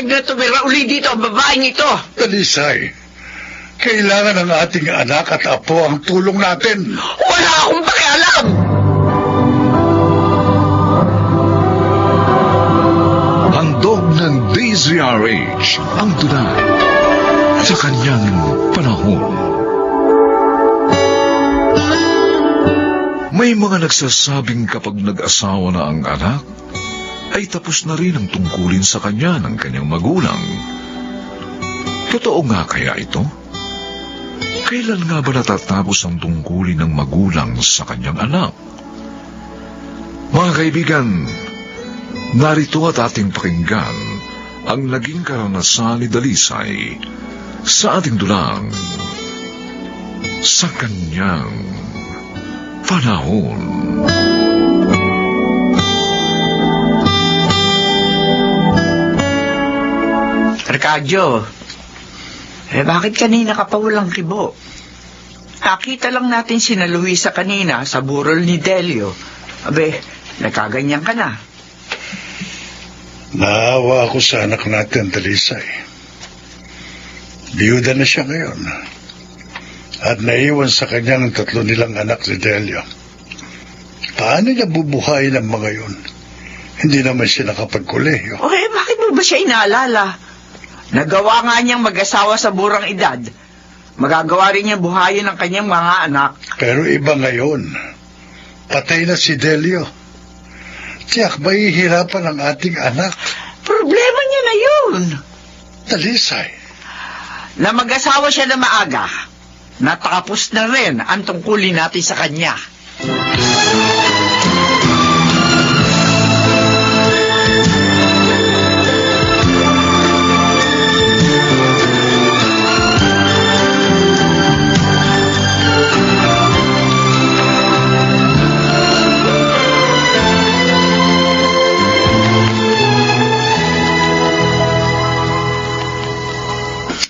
na tumira uli dito ang babaeng ito. Talisay, kailangan ng ating anak at apo ang tulong natin. Wala akong pakialam! Handog ng DZRH ang tunay sa kanyang panahon. May mga nagsasabing kapag nag-asawa na ang anak, ay tapos na rin ang tungkulin sa kanya ng kanyang magulang. Totoo nga kaya ito? Kailan nga ba natatapos ang tungkulin ng magulang sa kanyang anak? Mga kaibigan, narito at ating pakinggan ang naging karanasan ni Dalisay sa ating dulang sa kanyang panahon. Arcadio, bakit kanina ka pa walang kibo? Nakita lang natin sina Luisa kanina sa burol ni Delio. Nagkaganyan ka na. Naawa ako sa anak natin, Talisay. Biyuda na siya ngayon. At naiwan sa kanya ng 3 nilang anak si Delio. Paano niya bubuhayin ang mga yun? Hindi naman siya nakapagkolehiyo. Bakit mo ba siya inaalala? Nagawa nga niyang mag-asawa sa burang edad. Magagawa rin niya buhayin ang kanyang mga anak. Pero iba ngayon. Patay na si Delio. Tiyak, mahihirapan ang ating anak. Problema niya na yun. Talisay. Na mag-asawa siya na maaga. Natapos na rin ang tungkulin natin sa kanya.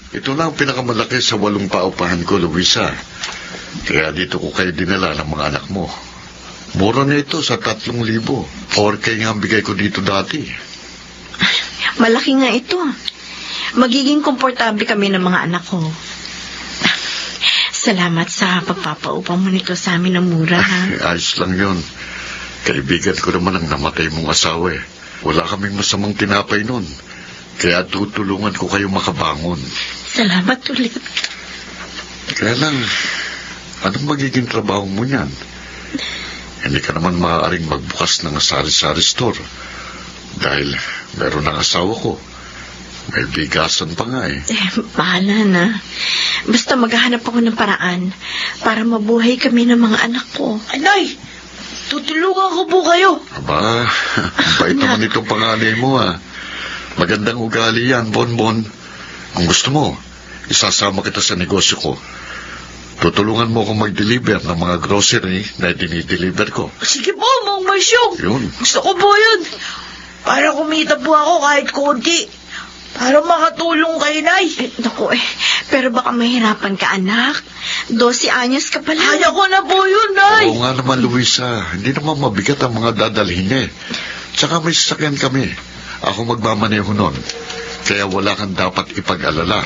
Ito na ang pinakamalaki sa 8 paupahan ko, Luisa. Kaya dito ko kayo dinala ng mga anak mo. Mura na ito sa 3,000. 4K nga ang bigay ko dito dati. Malaki nga ito. Magiging komportable kami ng mga anak ko. Salamat sa pagpapaupa mo nito sa amin ng mura, ha? Ayos lang yun. Kaibigan ko naman ang namatay mong asawa eh. Wala kaming masamang tinapay nun. Kaya tutulungan ko kayo makabangon. Salamat ulit. Kaya lang, anong magiging trabaho mo niyan? Hindi ka naman maaaring magbukas ng sari-sari store. Dahil meron ang asawa ko. May bigasan pa nga eh. Bahala na. Basta maghahanap ako ng paraan para mabuhay kami ng mga anak ko. Anay, tutulungan ko po kayo. Aba, ang bait naman itong panganay mo ah. Magandang ugali yan, Bonbon. Kung gusto mo, isasama kita sa negosyo ko. Tutulungan mo akong mag-deliver ng mga grocery na dinideliver ko. Sige po, Mang Marsyong. Yun. Gusto ko po yun. Para kumita po ako kahit konti. Para makatulong kay Nay. Naku pero baka mahirapan ka, anak. 12 anyos ka pala. Kaya ko na po yun, Nay. Oo nga naman, Luisa. Hindi naman mabigat ang mga dadalhin eh. Tsaka may sasakyan kami. Ako magmamaneho nun. Kaya wala kang dapat ipag-alala.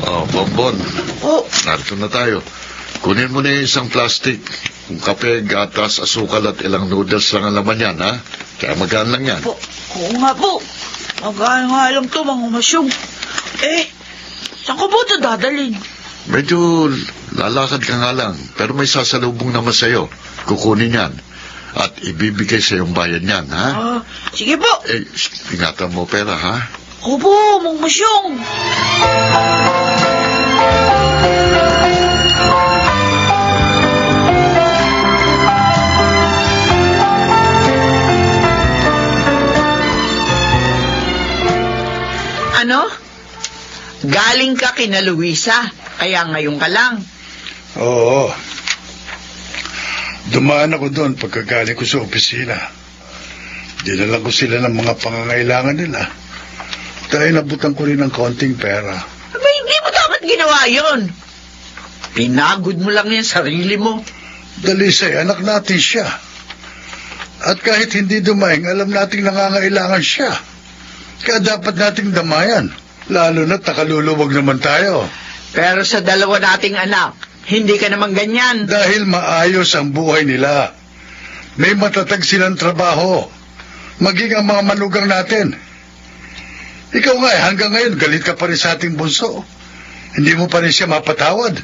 Oh, Bonbon. Oh, Narito na tayo. Kunin mo na yung isang plastic. Kung kape, gatas, asukal at ilang noodles lang ang laman yan, ha? Kaya magaan lang yan. po. Oo nga po. Magaan nga lang to, Mang Marsyong. Saan ko po ito dadalhin? Medyo lalakad ka nga lang, pero may sasalubong naman sa'yo. Kukunin yan. At ibibigay sa iyong bayan yan, ha? Sige po. Ingatan mo pera, ha? Opo, Mang Marsyong. Ano? Galing ka kina Luisa, kaya ngayon ka lang. Oo. Dumaan ako doon pagkagaling ko sa opisina. Dinala ko sila ng mga pangangailangan nila. Dahil nabutan ko rin ng konting pera. Aba, hindi mo dapat ginawa yun. Pinagod mo lang yung sarili mo. Dalisay, anak natin siya. At kahit hindi dumaing, alam nating nangangailangan siya. Kaya dapat nating damayan. Lalo na't nakaluluwag naman tayo. Pero sa dalawa nating anak, hindi ka naman ganyan. Dahil maayos ang buhay nila. May matatag silang trabaho. Maging ang mga manugang natin. Ikaw nga hanggang ngayon galit ka pa rin sa ating bunso. Hindi mo pa rin siya mapatawad.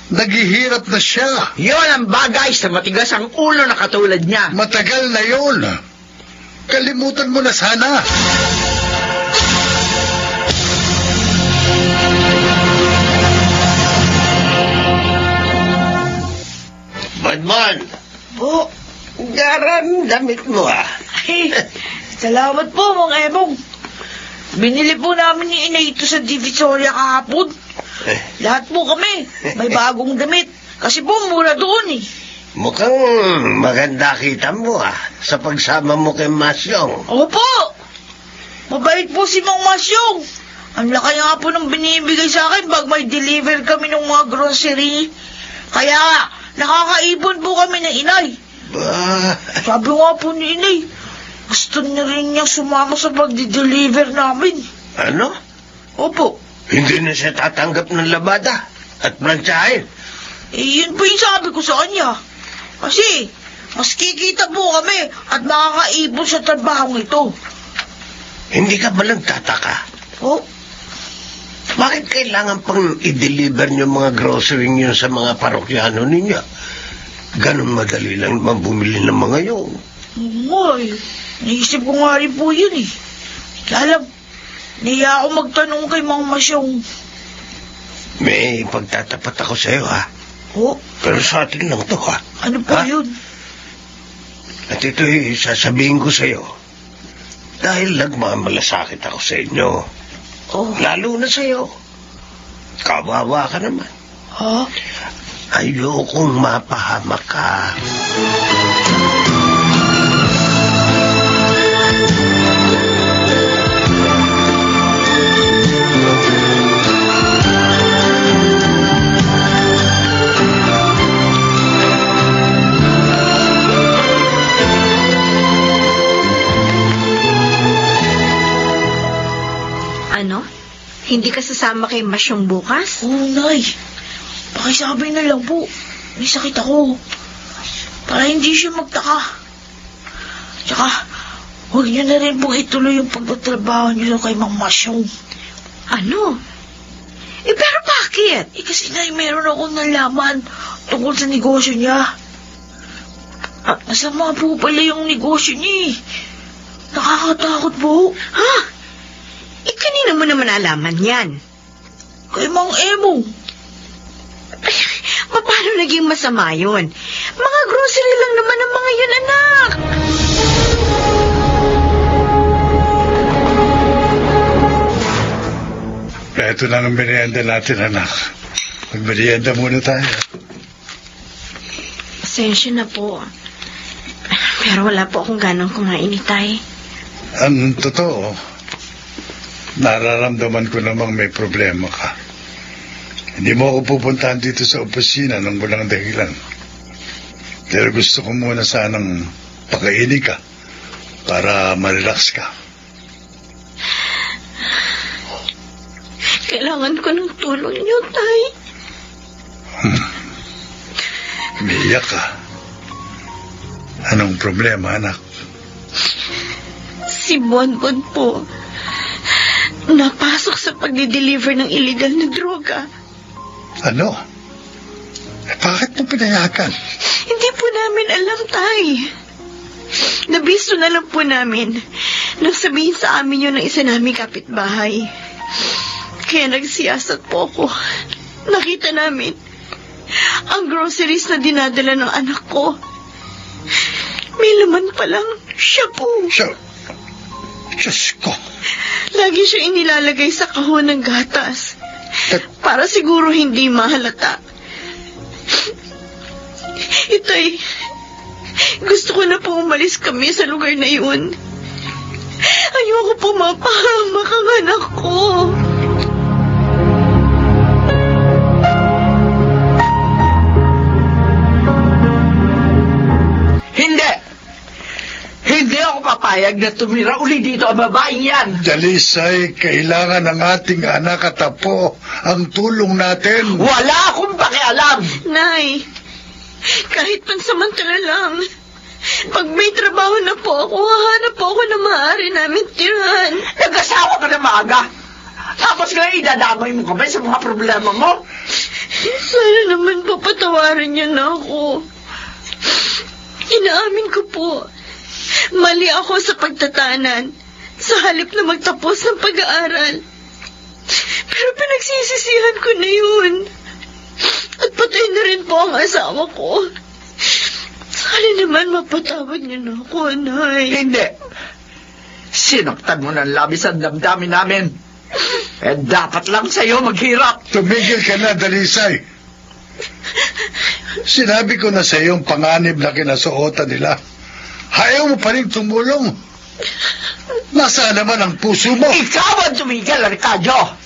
Naghihirap na siya. Yon ang bagay sa matigas ang ulo na katulad niya. Matagal na yun. Kalimutan mo na sana. Badman, Po, garan damit mo ay, salamat po, Mang Ebong. Binili po namin ni Inay ito sa Divisoria kahapon. Lahat po kami, may bagong damit. Kasi po, mura doon eh. Mukhang maganda kita mo sa pagsama mo kay Masyong. Opo, mabait po si Mang Masyong. Ang laki nga po ng binibigay sa akin pag may deliver kami ng mga grocery. Kaya, nakakaipon po kami ng Inay. Ba, Sabi nga po ni Inay, gusto niya rin niyang sumama sa pagdi-deliver namin. ano? Opo, Hindi na siya tatanggap ng labada at plantsahin. yun po yung sabi ko sa kanya. Kasi, mas kikita po kami at makakaipon sa trabahong ito. Hindi ka ba nagtataka? Oh, Bakit kailangan pang i-deliver niyo mga grocery niyo sa mga parokyano ninyo? Ganon madali lang naman bumili ng mga yun. Ay, naisip ko nga rin po yun eh. Kaya lang, nahiya ako magtanong kay Mang Masyong. May pagtatapat ako sa'yo Oh, Pero sa atin lang to ano po Ha? yun? At ito'y sasabihin ko sa'yo. Dahil nagmamalasakit ako sa inyo. Oh, Lalo na sa'yo. Kawawa ka naman. ha? Ayokong mapahamak ka. Ano? Hindi ka sasama kay Masyong bukas? Oh, Nay. Pakisabi na lang po. May sakit ako. Para hindi siya magtaka. Tsaka, huwag niyo na rin pong ituloy yung pagtatrabaho niyo kay Mang Masyong. Ano? Pero bakit? Kasi Nay, meron akong nalaman tungkol sa negosyo niya. Masama po pala yung negosyo niya eh. Nakakatakot po. Ha? Kanina mo naman alaman yan? Kay Mang Emong. Paano naging masama yun? Mga grocery lang naman ang mga yun, anak. Ito na ang merienda natin, anak. Magmerienda muna tayo. Pasensya na po. Pero wala po akong ganang kumain ni Tay. Ang totoo, nararamdaman ko namang may problema ka. Hindi mo ako pupuntahan dito sa opisina nang walang dahilan. Pero gusto ko muna sanang pakainin ka para ma-relax ka. Kailangan ko ng tulong niyo, Tay. Umiiyak ka. Anong problema, anak? Si Bonbon po. Napasok sa pagdi-deliver ng illegal na droga. Ano? Bakit mo pinayagan? Hindi po namin alam, Tay. Nabisto na lang po namin nang sabihin sa amin yun ng isa naming kapitbahay. Kaya nagsiyasat po ako. Nakita namin ang groceries na dinadala ng anak ko. May laman palang shampoo. Diyos ko. Lagi siya inilalagay sa kahon ng gatas. Para siguro hindi mahalata. Itay, gusto ko na po umalis kami sa lugar na yun. Ayoko po mapahamak ang anak ko. papayag na tumira uli dito ang babaeng yan. Dalisay, kailangan ng ating anak at apo ang tulong natin. Wala akong pakialam. Nay, kahit pansamantala lang, pag may trabaho na po ako, hahanap po ako na maaari namin tirahan. Nag-asawa ka na maaga. Tapos ngayon idadamay mo ka ba sa mga problema mo? Sana naman papatawarin niyo na ako. Inaamin ko po, mali ako sa pagtatanan sa halip na magtapos ng pag-aaral. Pero pinagsisisihan ko na yun. At patay na rin po ang asawa ko. Sana naman mapatawad niyo na ako, Nay. Hindi. Sinaktan mo ng labis ang damdamin namin. Dapat lang sa'yo maghirap. Tumigil ka na, Dalisay. Sinabi ko na sa iyo ang panganib na kinasuotan nila. Ayaw mo pa rin tumulong. Nasaan naman ang puso mo? Ikaw ang tumigil, Ricardo.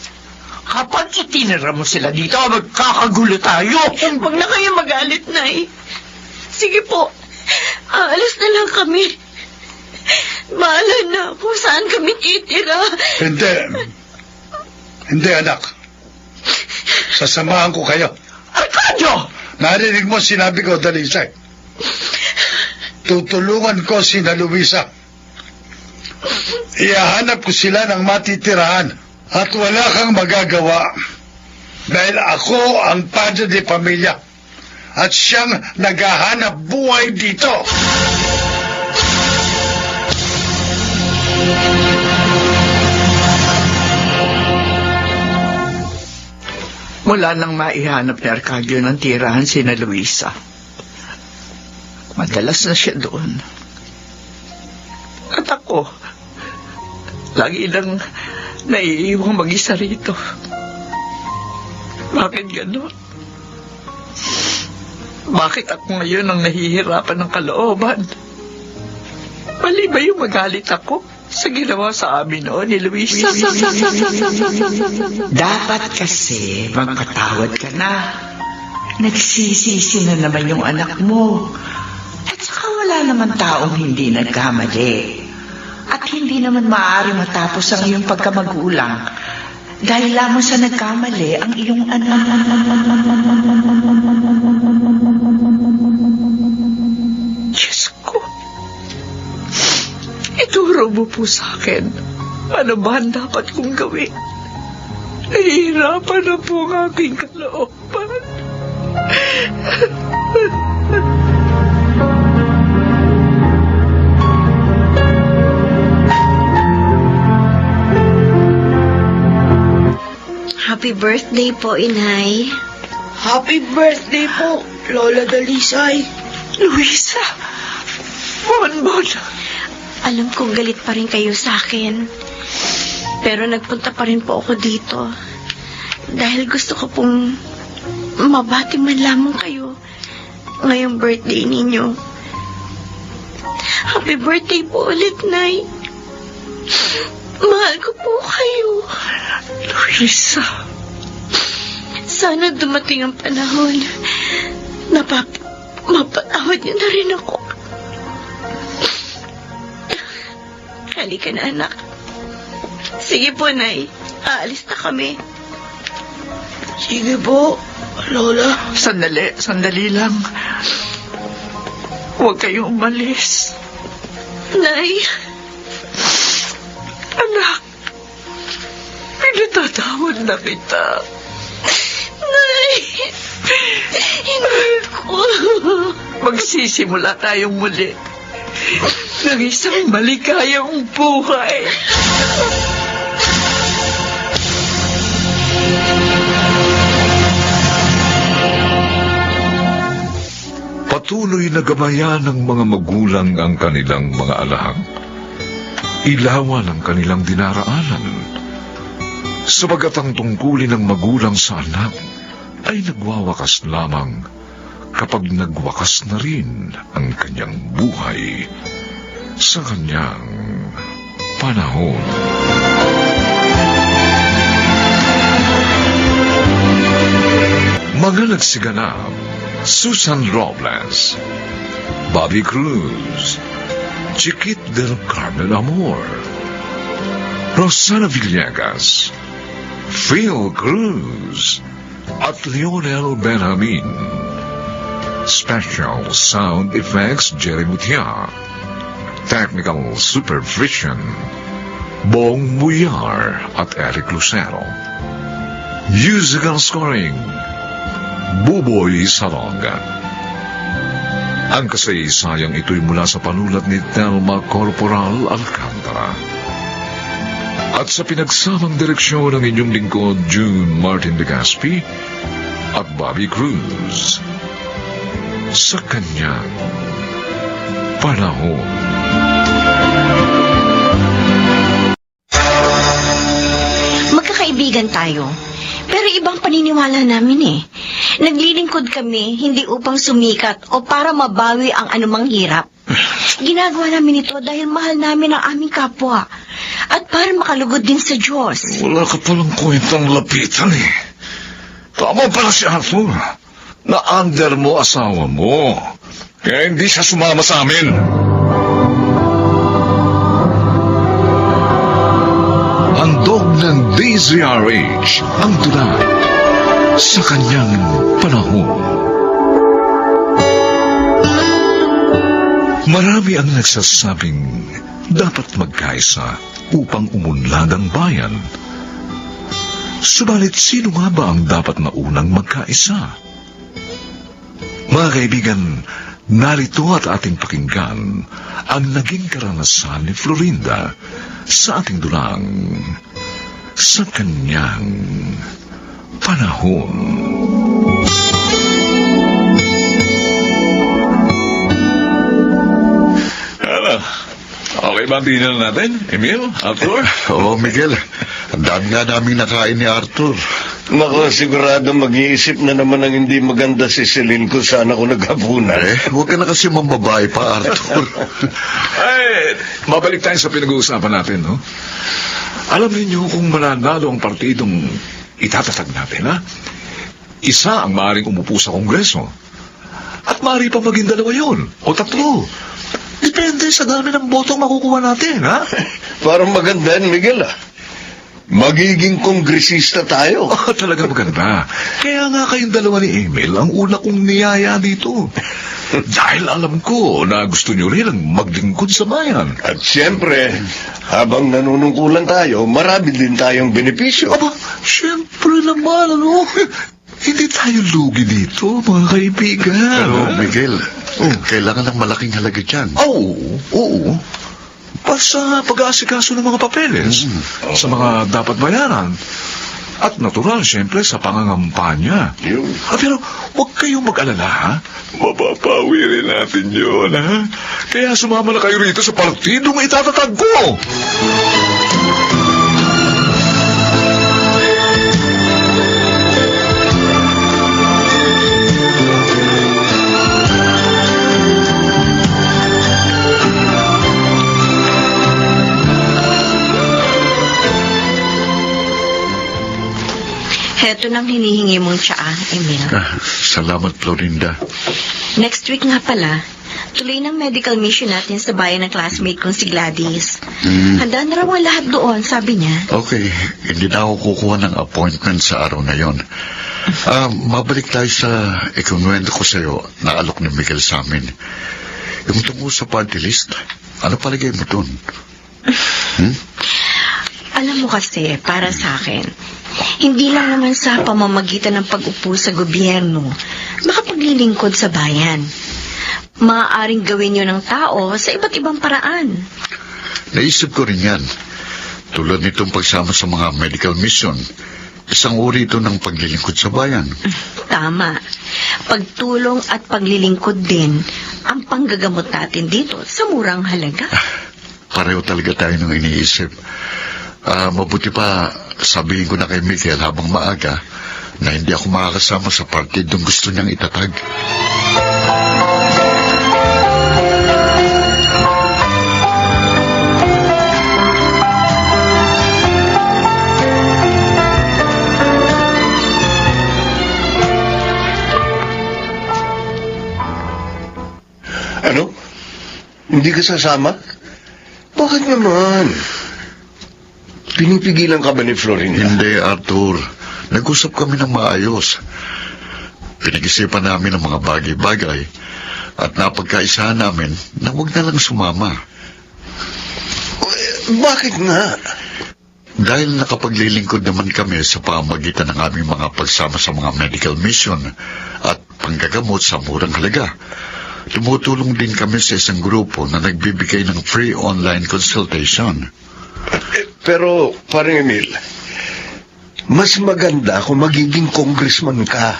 Kapag itinira mo sila dito, magkakagulo tayo. Huwag na kayo magalit, Nay. Sige po, aalis na lang kami. Bahala na kung saan kami titira. Hindi. Hindi, anak. Sasamahan ko kayo. Ricardo! Narinig mo sinabi ko, Dalisay. Tutulungan ko si Luisa. Ihahanap ko sila ng matitirahan. At wala kang magagawa. Dahil ako ang padre de pamilya. At siyang naghahanap buhay dito. Mula nang maihanap ni Arcadio ng tirahan si Luisa, madalas na siya doon. At ako, lagi lang naiiwang mag-isa rito. Bakit gano'n? Bakit ako ngayon ang nahihirapan ng kalooban? Mali ba yung magalit ako sa ginawa sa amin noon ni Luisa? Dapat kasi magpatawad ka na. Nagsisisi na naman yung anak mo. At saka wala naman taong hindi nagkamali. At hindi naman maaari matapos ang iyong pagkamagulang dahil lamang sa nagkamali ang iyong anak. Diyos ko. Ituro mo po sa akin. Ano ba ang dapat kong gawin? Nahihirapan na po ang aking kalooban. Happy birthday po, Inay. Happy birthday po, Lola Dalisay. Luisa! Bonbon! Alam kong galit pa rin kayo sa akin. Pero nagpunta pa rin po ako dito. Dahil gusto ko pong mabati man lamang kayo ngayong birthday ninyo. Happy birthday po ulit, Nay. Mahal ko po kayo. Luisa! Sana dumating ang panahon na mapatawad niyo na rin ako. Halika na, anak. Sige po, Nay. Aalis na kami. Sige po, Lola. Sandali lang. Huwag kayong umalis. Nay. Anak, pinatatawad na kita. Nay. Hindi ko. Magsisimula tayong muli ng isang maligayang buhay. Patuloy na gabayan ng mga magulang ang kanilang mga alahang. Ilawan ang kanilang dinaraanan. Sabagat ang tungkulin ng magulang sa anak ay nagwawakas lamang kapag nagwakas na rin ang kanyang buhay sa kanyang panahon. Mga nagsiganap: Susan Robles, Bobby Cruz, Chiquit del Carmen Amor, Rosana Villegas, Phil Cruz, at Lionel Benjamin. Special Sound Effects Jerry Mutia. Technical Supervision Bong Muyar at Eric Lucero. Musical Scoring Buboy Salonga. Ang kasaysayang ito'y mula sa panulat ni Telma Corporal Alcantara. At sa pinagsamang direksyon ng inyong lingkod, June Martin de Gaspi at Bobby Cruz. Sa kanyang panahon. Magkakaibigan tayo. Pero ibang paniniwala namin eh. Naglilingkod kami hindi upang sumikat o para mabawi ang anumang hirap. Ginagawa namin ito dahil mahal namin ang aming kapwa at para makalugod din sa Diyos. Wala ka palang kwentang lapitan eh. Tama pala si Arthur. Na-under mo asawa mo. Kaya hindi siya sumama sa amin. Handog ng DZRH ang tula sa kanyang panahon. Marami ang nagsasabing dapat magkaisa upang umunlad ang bayan. Subalit sino nga ba ang dapat na unang magkaisa? Mga kaibigan, narito at ating pakinggan ang naging karanasan ni Florinda sa ating dulang sa kanyang panahon. Ano? Okay ba ang dinner natin, Emil? Arthur? Oo, Miguel. Ang dami nga namin nakain ni Arthur. Naku, sigurado mag-iisip na naman ang hindi maganda si Celine kung saan ako naghapunan. Huwag ka na kasi mambabae pa, Arthur. Ay, mabalik tayo sa pinag-uusapan natin, no? Alam niyo kung mananalo ang partidong itatatag natin, ha? Isa ang maaaring umupo sa Kongreso. At maaari pa maging dalawa yun, o tatlo. Depende sa dami ng botong makukuha natin, ha? Parang maganda yan, Miguel, ah. Magiging kongresista tayo. Oh, talaga maganda. Kaya nga kayong dalawa ni Emil ang una kong niyaya dito. Dahil alam ko na gusto niyo rin ang maglingkod sa bayan. At siyempre, habang nanunungkulan tayo, marami din tayong benepisyo. Aba, siyempre naman, ano? Hindi tayo lugi dito, mga kaibigan. Pero, Miguel, kailangan ng malaking halaga dyan. Oo. Para sa pag-aasikaso ng mga papeles, sa mga dapat bayaran, at natural, siyempre, sa pangangampanya. Pero, huwag kayong mag-alala, ha? Mapapawi rin natin yun, ha? Kaya sumama na kayo rito sa partidong itatatag ko! Heto nang hinihingi mong tsaa, Emil. Salamat, Florinda. Next week nga pala, tuloy ng medical mission natin sa bayan ng classmate kong si Gladys. Handa na raw ang lahat doon, sabi niya. Okay, hindi na ako kukuha ng appointment sa araw na yon. Mabalik tayo sa ikinuwento ko sa'yo na alok ni Miguel sa amin. Yung tungkol sa party list, ano palagay mo dun? Alam mo kasi, para sa akin, hindi lang naman sa pamamagitan ng pag-upo sa gobyerno, makapaglilingkod sa bayan. Maaaring gawin yun ng tao sa iba't ibang paraan. Naisip ko rin yan. Tulad nitong pagsama sa mga medical mission, isang uri ito ng paglilingkod sa bayan. Tama. Pagtulong at paglilingkod din ang panggagamot natin dito sa murang halaga. Pareho talaga tayo nung iniisip. Mabuti pa sabihin ko na kay Miguel habang maaga na hindi ako makakasama sa partidong gusto niyang itatag. Hindi ka sasama? Bakit naman? Pinipigilan ka ba ni Florinda? Hindi, Arthur. Nag-usap kami ng maayos. Pinag-isipan namin ang mga bagay-bagay at napagkaisahan namin na huwag na lang sumama. Bakit nga? Dahil nakapaglilingkod naman kami sa pamamagitan ng aming mga pagsama sa mga medical mission at panggagamot sa murang halaga. Tumutulong din kami sa isang grupo na nagbibigay ng free online consultation. Pero, parang Emil, mas maganda kung magiging congressman ka.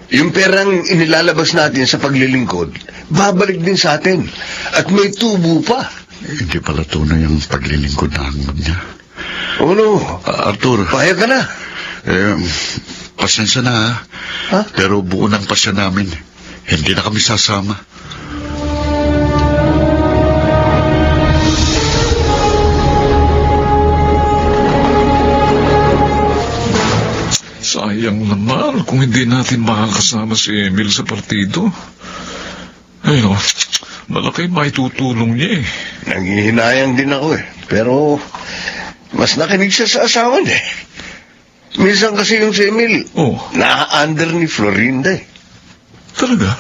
Yung perang inilalabas natin sa paglilingkod, babalik din sa atin. At may tubo pa. Hindi pala tunay ang paglilingkod na hanggang niya. Ano? Arthur, Pahayag ka na. Pasensya na Ha? Pero buo ng pasya namin. Hindi na kami sasama. Sayang naman kung hindi natin makakasama si Emil sa partido. Ayun, malaki maitutulong niya eh. Nanghihinayang din ako eh. Pero, mas nakinig siya sa asawa niya eh. Minsan kasi yung si Emil, Oh, na-under ni Florinda eh. talaga?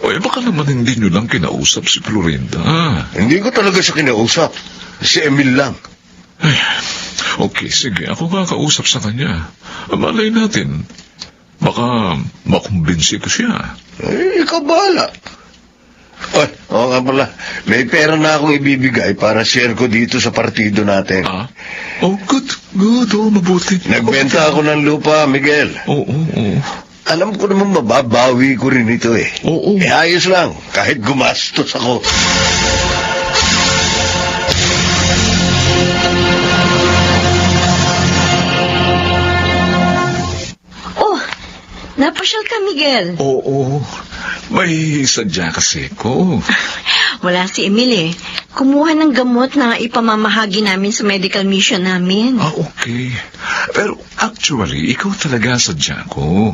O baka naman hindi nyo lang kinausap si Florinda. Hindi ko talaga siya kinausap. Si Emil lang. Ay, okay, sige. Ako kakausap sa kanya. Malay natin. Baka makumbinsi ko siya. Ikaw bahala. Ay, oo nga pala. May pera na akong ibibigay para share ko dito sa partido natin. Oh, good. Good. Oh, mabuti. Nagbenta ako ng lupa, Miguel. Oo. Alam ko naman mababawi ko rin ito eh. Oo. Ayos lang, kahit gumastos ako. Oh, napasyal ka, Miguel. Oo. May sadya kasi ko. Wala si Emil eh. Kumuha ng gamot na ipamamahagi namin sa medical mission namin. Okay. Pero actually, ikaw talaga sadya ko.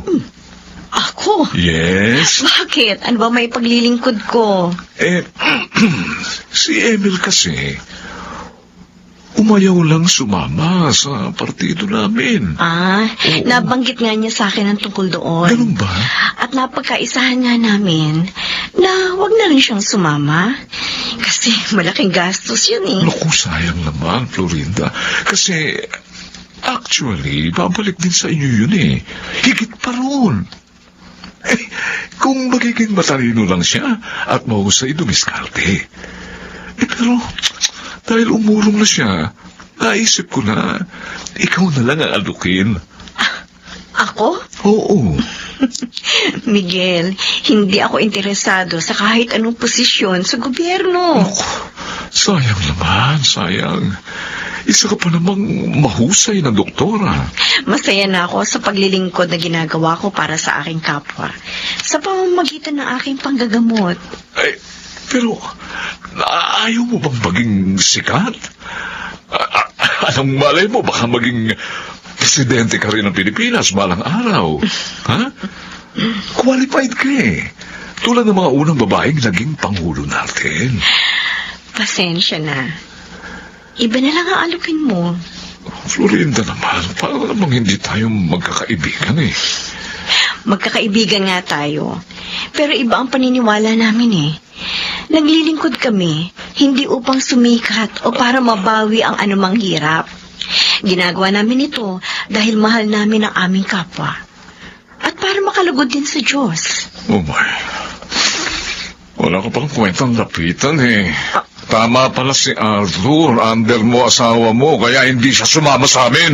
Ako? Yes. Bakit? Ano ba may paglilingkod ko? Si Emil kasi, umayaw lang sumama sa partido namin. Nabanggit nga niya sa akin ang tungkol doon. Ganun ba? At napagkaisahan nga namin na wag na rin siyang sumama. Kasi malaking gastos yun eh. Naku, sayang naman, Florinda. Kasi, actually, babalik din sa inyo yun eh. Higit pa roon. Kung magiging matalino lang siya at mahusay dumiskarte. Pero, dahil umurong na siya, naisip ko na, ikaw na lang ang alukin. Ako? Oo. Miguel, hindi ako interesado sa kahit anong posisyon sa gobyerno. Naku, sayang naman, sayang. Isa ka pa namang mahusay na doktora. Masaya na ako sa paglilingkod na ginagawa ko para sa aking kapwa. Sa pamamagitan ng aking panggagamot. Pero, ayaw mo bang maging sikat? Anong malay mo, baka maging presidente ka rin ng Pilipinas balang araw. Ha? Qualified ka eh. Tulad ng mga unang babaeng naging pangulo natin. Pasensya na. Iba na lang ang alukin mo. Florinda naman, paano namang hindi tayo magkakaibigan eh? Magkakaibigan nga tayo. Pero iba ang paniniwala namin eh. Naglilingkod kami, hindi upang sumikat o para mabawi ang anumang hirap. Ginagawa namin ito dahil mahal namin ang aming kapwa. At para makalugod din sa Diyos. Oh my. Wala ka pang kwentang lapitan eh. Tama pala si Arthur. Under mo asawa mo, kaya hindi siya sumama sa amin.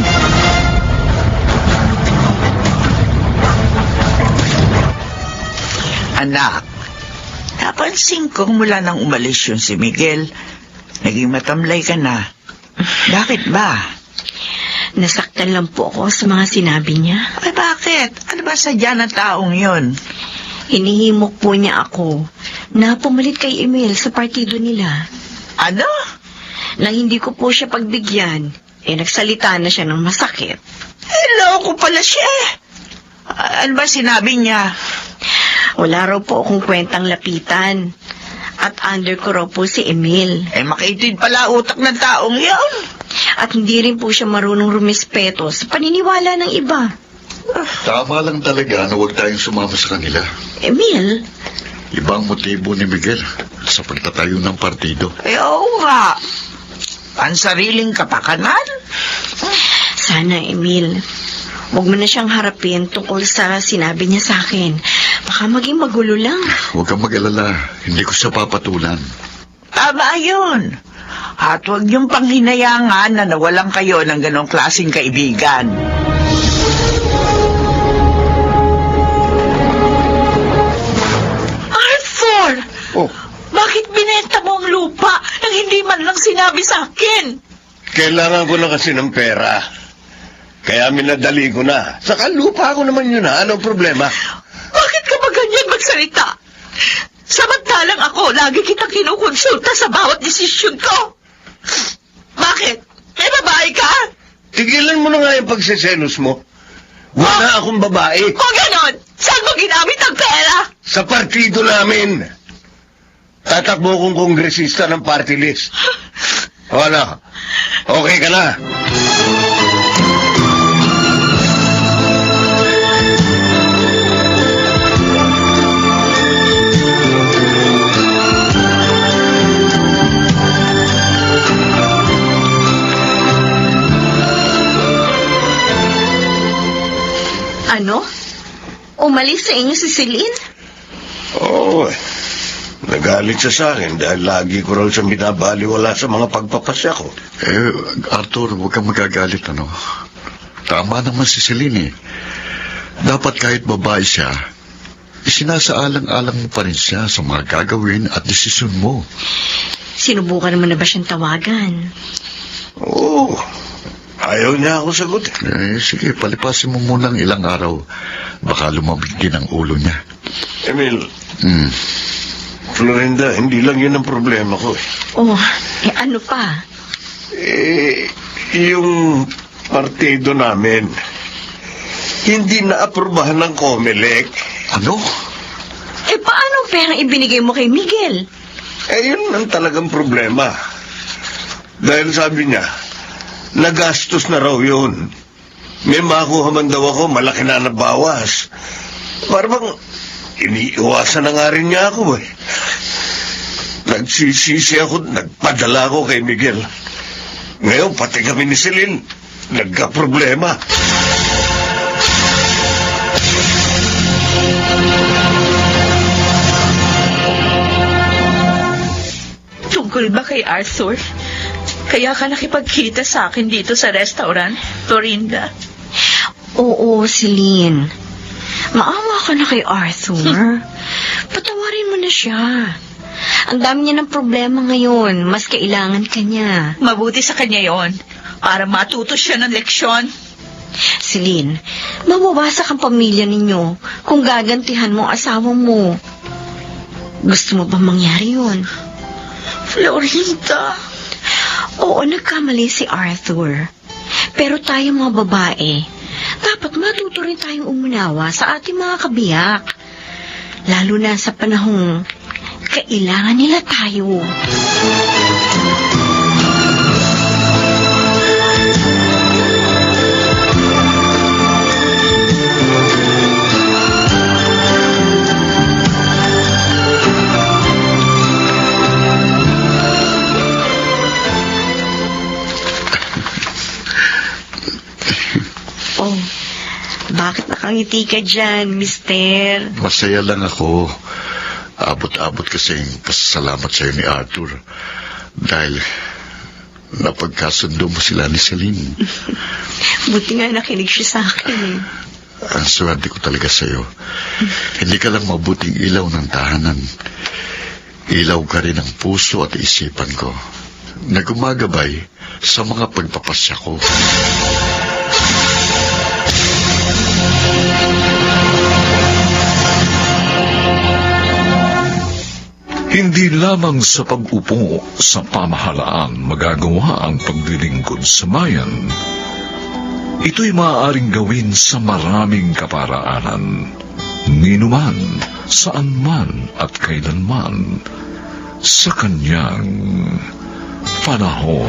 Anak, napansin ko mula nang umalis yun si Miguel, naging matamlay ka na. Bakit ba? Nasaktan lang po ako sa mga sinabi niya. Ay, bakit? Ano ba sadya ng taong yun? Hinihimok po niya ako na pumalit kay Emil sa partido nila. Ano? Na hindi ko po siya pagbigyan, nagsalita na siya ng masakit. Loko pala siya. Ano ba sinabi niya? Wala raw po akong kwentang lapitan. At under ko raw po si Emil. Makitid pala utak ng taong yun. At hindi rin po siya marunong rumispeto sa paniniwala ng iba. Tama lang talaga na huwag tayong sumama sa kanila. Emil, Ibang motibo ni Miguel sa pagtatayo ng partido. Oo nga. Pansariling kapakanan. sana Emil, huwag mo na siyang harapin tungkol sa sinabi niya sa akin. Baka maging magulo lang. Huwag kang mag-alala. Hindi ko siya papatulan. Tama yun. At huwag niyong panghinayangan na nawalan kayo ng ganong klaseng kaibigan. Arthur! Oh, Bakit binenta mo ang lupa nang hindi man lang sinabi sa akin? kailangan ko na kasi ng pera. Kaya minadali ko na. Saka lupa ko naman yun ha. Anong problema? Bakit ka ba ganyan magsalita? Samantalang ako, lagi kitang kinukonsulta sa bawat desisyon ko. Bakit? May babae ka? Tigilan mo na nga yung pagseselos mo. Wala akong babae. Kung ganon, saan mo ginamit ang pera? Sa partido namin. Tatakbo kong kongresista ng party list. O ano? Okay ka na? Ano? Umalis sa inyo si Celine? Oo. Nagalit siya sa akin dahil lagi ko raw siyang binabaliwala sa mga pagpapasya ko. Arthur, huwag kang magagalit, ano? Tama naman si Celine, eh. Dapat kahit babae siya, isinasaalang-alang mo pa rin siya sa mga gagawin at desisyon mo. Sinubukan mo na ba siyang tawagan? Oo. Ayaw niya ako sagot. Sige, palipasin mo munang ilang araw. Baka lumamig din ang ulo niya. Emil, Hmm. Florinda, hindi lang yun ang problema ko. Oh, ano pa? Yung partido namin, hindi na-aprobahan ng COMELEC. Ano? Paano ang perang ibinigay mo kay Miguel? Yun ang talagang problema. Dahil sabi niya, nagastos na raw yun. May makuha man daw ako, malaki na nabawas. Parang iniiwasan na nga rin niya ako eh. Nagsisisi ako, nagpadala ako kay Miguel. Ngayon, pati kami ni Celine, nagka-problema. Tungkol ba kay Arthur? Kaya ka nakipagkita sa akin dito sa restaurant, Florinda? Oo, Celine. Maawa ka na kay Arthur. Patawarin mo na siya. Ang dami niya ng problema ngayon. Mas kailangan ka niya. Mabuti sa kanya yon para matuto siya ng leksyon. Celine, mawawasak ang pamilya ninyo kung gagantihan mo ang asawa mo. Gusto mo bang mangyari yun? Florinda. Oo, nagkamali si Arthur. Pero tayo mga babae, dapat matuto rin tayong umunawa sa ating mga kabiyak. Lalo na sa panahong kailangan nila tayo. Oh, bakit nakangiti ka dyan, mister? Masaya lang ako. Abot-abot kasing pasasalamat sa'yo ni Arthur. Dahil napagkasundo mo sila ni Celine. Buti nga nakinig siya sa akin eh. Ang swerte ko talaga sa'yo. Hindi ka lang mabuting ilaw ng tahanan. Ilaw ka rin ang puso at isipan ko. Nagumagabay sa mga pagpapasya ko. Hindi lamang sa pag-upo sa pamahalaan magagawa ang paglilingkod sa bayan. Ito'y maaaring gawin sa maraming kaparaanan, ninuman, saan man at kailanman, sa kanyang panahon.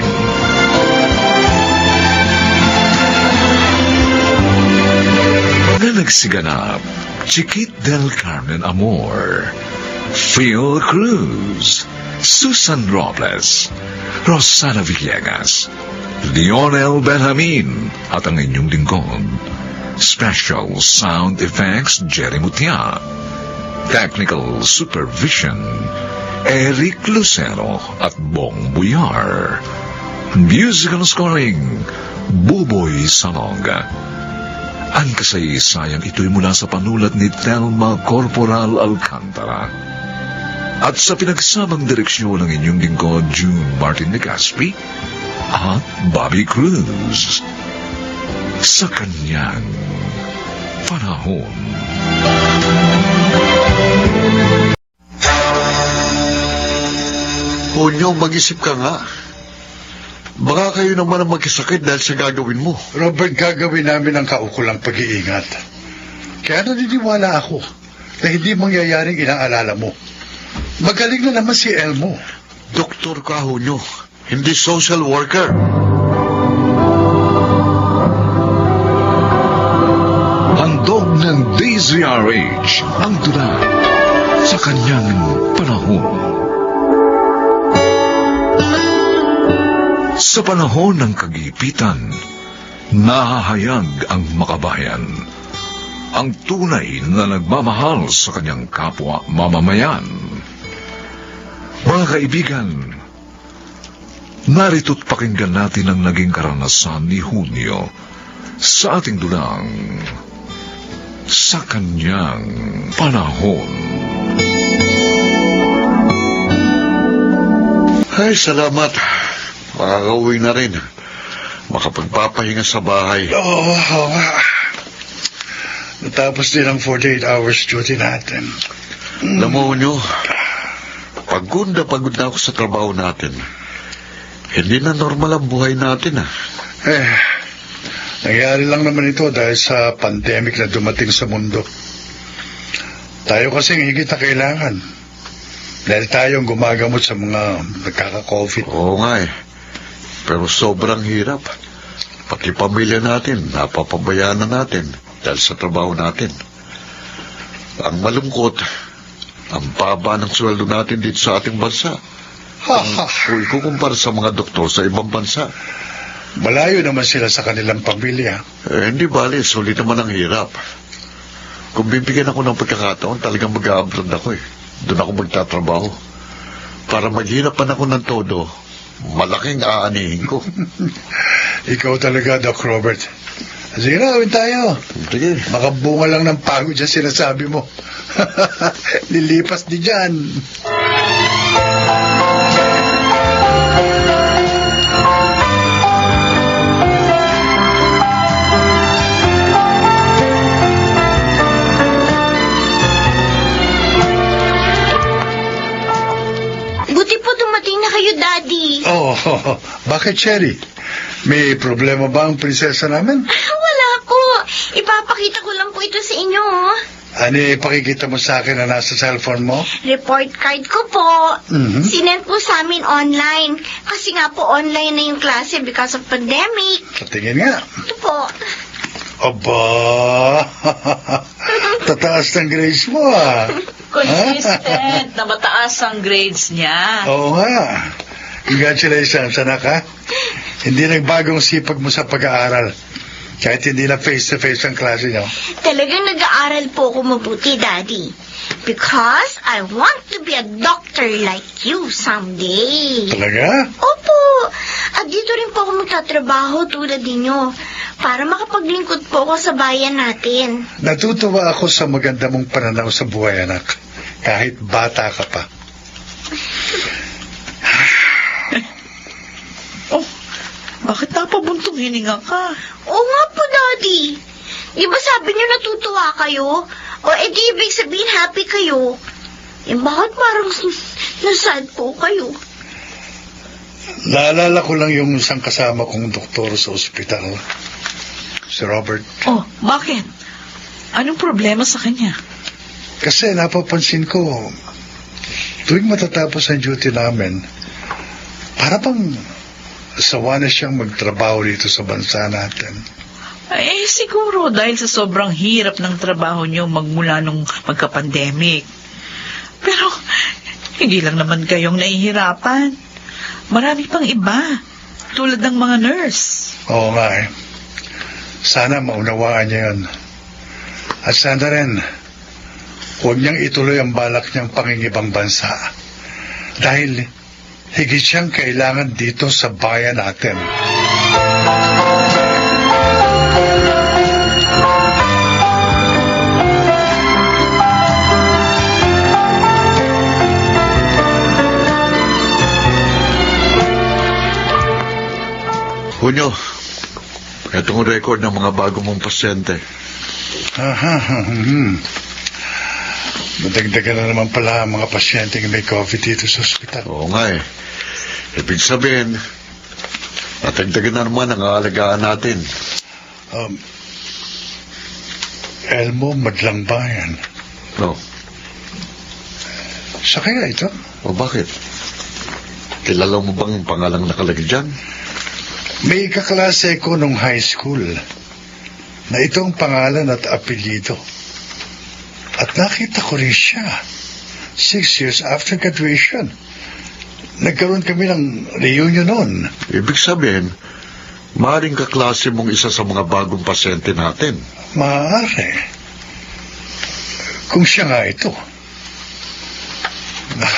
Mga nagsiganap, Chiquit del Carmen Amor, Phil Cruz, Susan Robles, Rosana Villegas, Lionel Benjamin, at ang inyong lingkod, Special Sound Effects Jerry Mutia, Technical Supervision Eric Lucero at Bong Buyar, Musical Scoring Buboy Sanoga. Ang kasaysayan ito'y mula sa panulat ni Thelma Corporal Alcantara at sa pinagsamang direksyon ng inyong lingkod June Martin Legaspi at Bobby Cruz sa kanyang panahon. Hunyo, mag-isip ka nga. Baka kayo naman ang magkasakit dahil sa gagawin mo. Robert, gagawin namin ang kaukulang pag-iingat. Kaya naniniwala ako na hindi mangyayaring inaalala mo. Magaling na naman si Elmo. Doktor ka, Hunyo. Hindi social worker. Handog ng DZRH ang tula sa kanyang panahon. Sa panahon ng kagipitan, nahahayag ang makabayan, ang tunay na nagmamahal sa kanyang kapwa mamamayan. Mga kaibigan, narito't pakinggan natin ang naging karanasan ni Hunyo sa ating dulang sa kanyang panahon. Ay, salamat. Makakauwi na rin. Makapagpapahinga sa bahay. Oo nga. Natapos din ang 48 hours duty natin. Alam mo, Hunyo, pagod na ako sa trabaho natin. Hindi na normal ang buhay natin, ah. Nangyari lang naman ito dahil sa pandemic na dumating sa mundo. Tayo kasing higit na kailangan. Dahil tayong gumagamot sa mga nagkaka-COVID. Oo nga eh. Pero sobrang hirap. Pati pamilya natin, napapabayaan na natin dahil sa trabaho natin. Ang malungkot, ang baba ng sweldo natin dito sa ating bansa. Kung ikukumpara sa mga doktor sa ibang bansa. Malayo naman sila sa kanilang pamilya. Hindi bali, sulit naman ang hirap. Kung bibigyan ako ng pagkakataon, talagang mag-a-abroad ako eh. Doon ako magtatrabaho. Para maghirapan ako ng todo, malaking aanihin ko. Ikaw talaga, Doc Robert. Sige na, gawin tayo. Sige. Makabunga lang ng pagod dyan sinasabi mo. Lilipas di dyan. Buti po dumating na kayo, Daddy. Oh, bakit, Cherry? May problema ba ang prinsesa namin? Wala po. Ipapakita ko lang po ito sa inyo. Ano ipakikita mo sa akin na nasa cellphone mo? Report card ko po. Mhm. Sinend po sa amin online. Kasi nga po online na yung klase because of pandemic. Patingin nga. Ito po. Aba, tataas ng grades mo ah. Consistent na mataas ang grades niya. Oo nga. Congratulations, anak ha. Hindi nagbagong sipag mo sa pag-aaral. Kahit hindi na face-to-face ang klase niyo. Talagang nag-aaral po ako mabuti, Daddy. Because I want to be a doctor like you someday. Talaga? Opo. At dito rin po ako magtatrabaho tulad ninyo para makapaglingkod po ako sa bayan natin. Natutuwa ako sa maganda mong pananaw sa buhay, anak. Kahit bata ka pa. Bakit napabuntong hininga ka? Oo nga po, Daddy. Di ba sabi niyo natutuwa kayo? O edi ibig sabihin happy kayo? Eh bakit parang nasad po kayo? Naalala ko lang yung isang kasama kong doktor sa ospital. Si Robert. Oh, bakit? Anong problema sa kanya? Kasi napapansin ko, Tuwing matatapos ang duty namin, para bang sawa na siyang magtrabaho dito sa bansa natin. Ay, siguro dahil sa sobrang hirap ng trabaho niyo magmula nung magka-pandemic. Pero, hindi lang naman kayong nahihirapan. Marami pang iba, tulad ng mga nurse. Oo nga eh. Sana maunawaan niya yun. At sana rin, huwag niyang ituloy ang balak niyang pangingibang bansa. Dahil higit siyang kailangan dito sa bayan natin. Hunyo, itong record ng mga bago mong pasyente. Madagdagan na naman pala ang mga pasyenteng may COVID dito sa ospital. Oo nga eh. Ibig sabihin, natagdagan na naman ang aalagaan natin. Elmo Madlang Bayan. No. Siya kaya ito? O bakit? Kilala mo bang pangalang nakalagay dyan? May kaklase ko nung high school na itong pangalan at apelyido. At nakita ko rin siya 6 years after graduation. Nagkaroon kami ng reunion noon. Ibig sabihin, maaaring kaklase mong isa sa mga bagong pasyente natin. Maaari. Kung siya nga ito.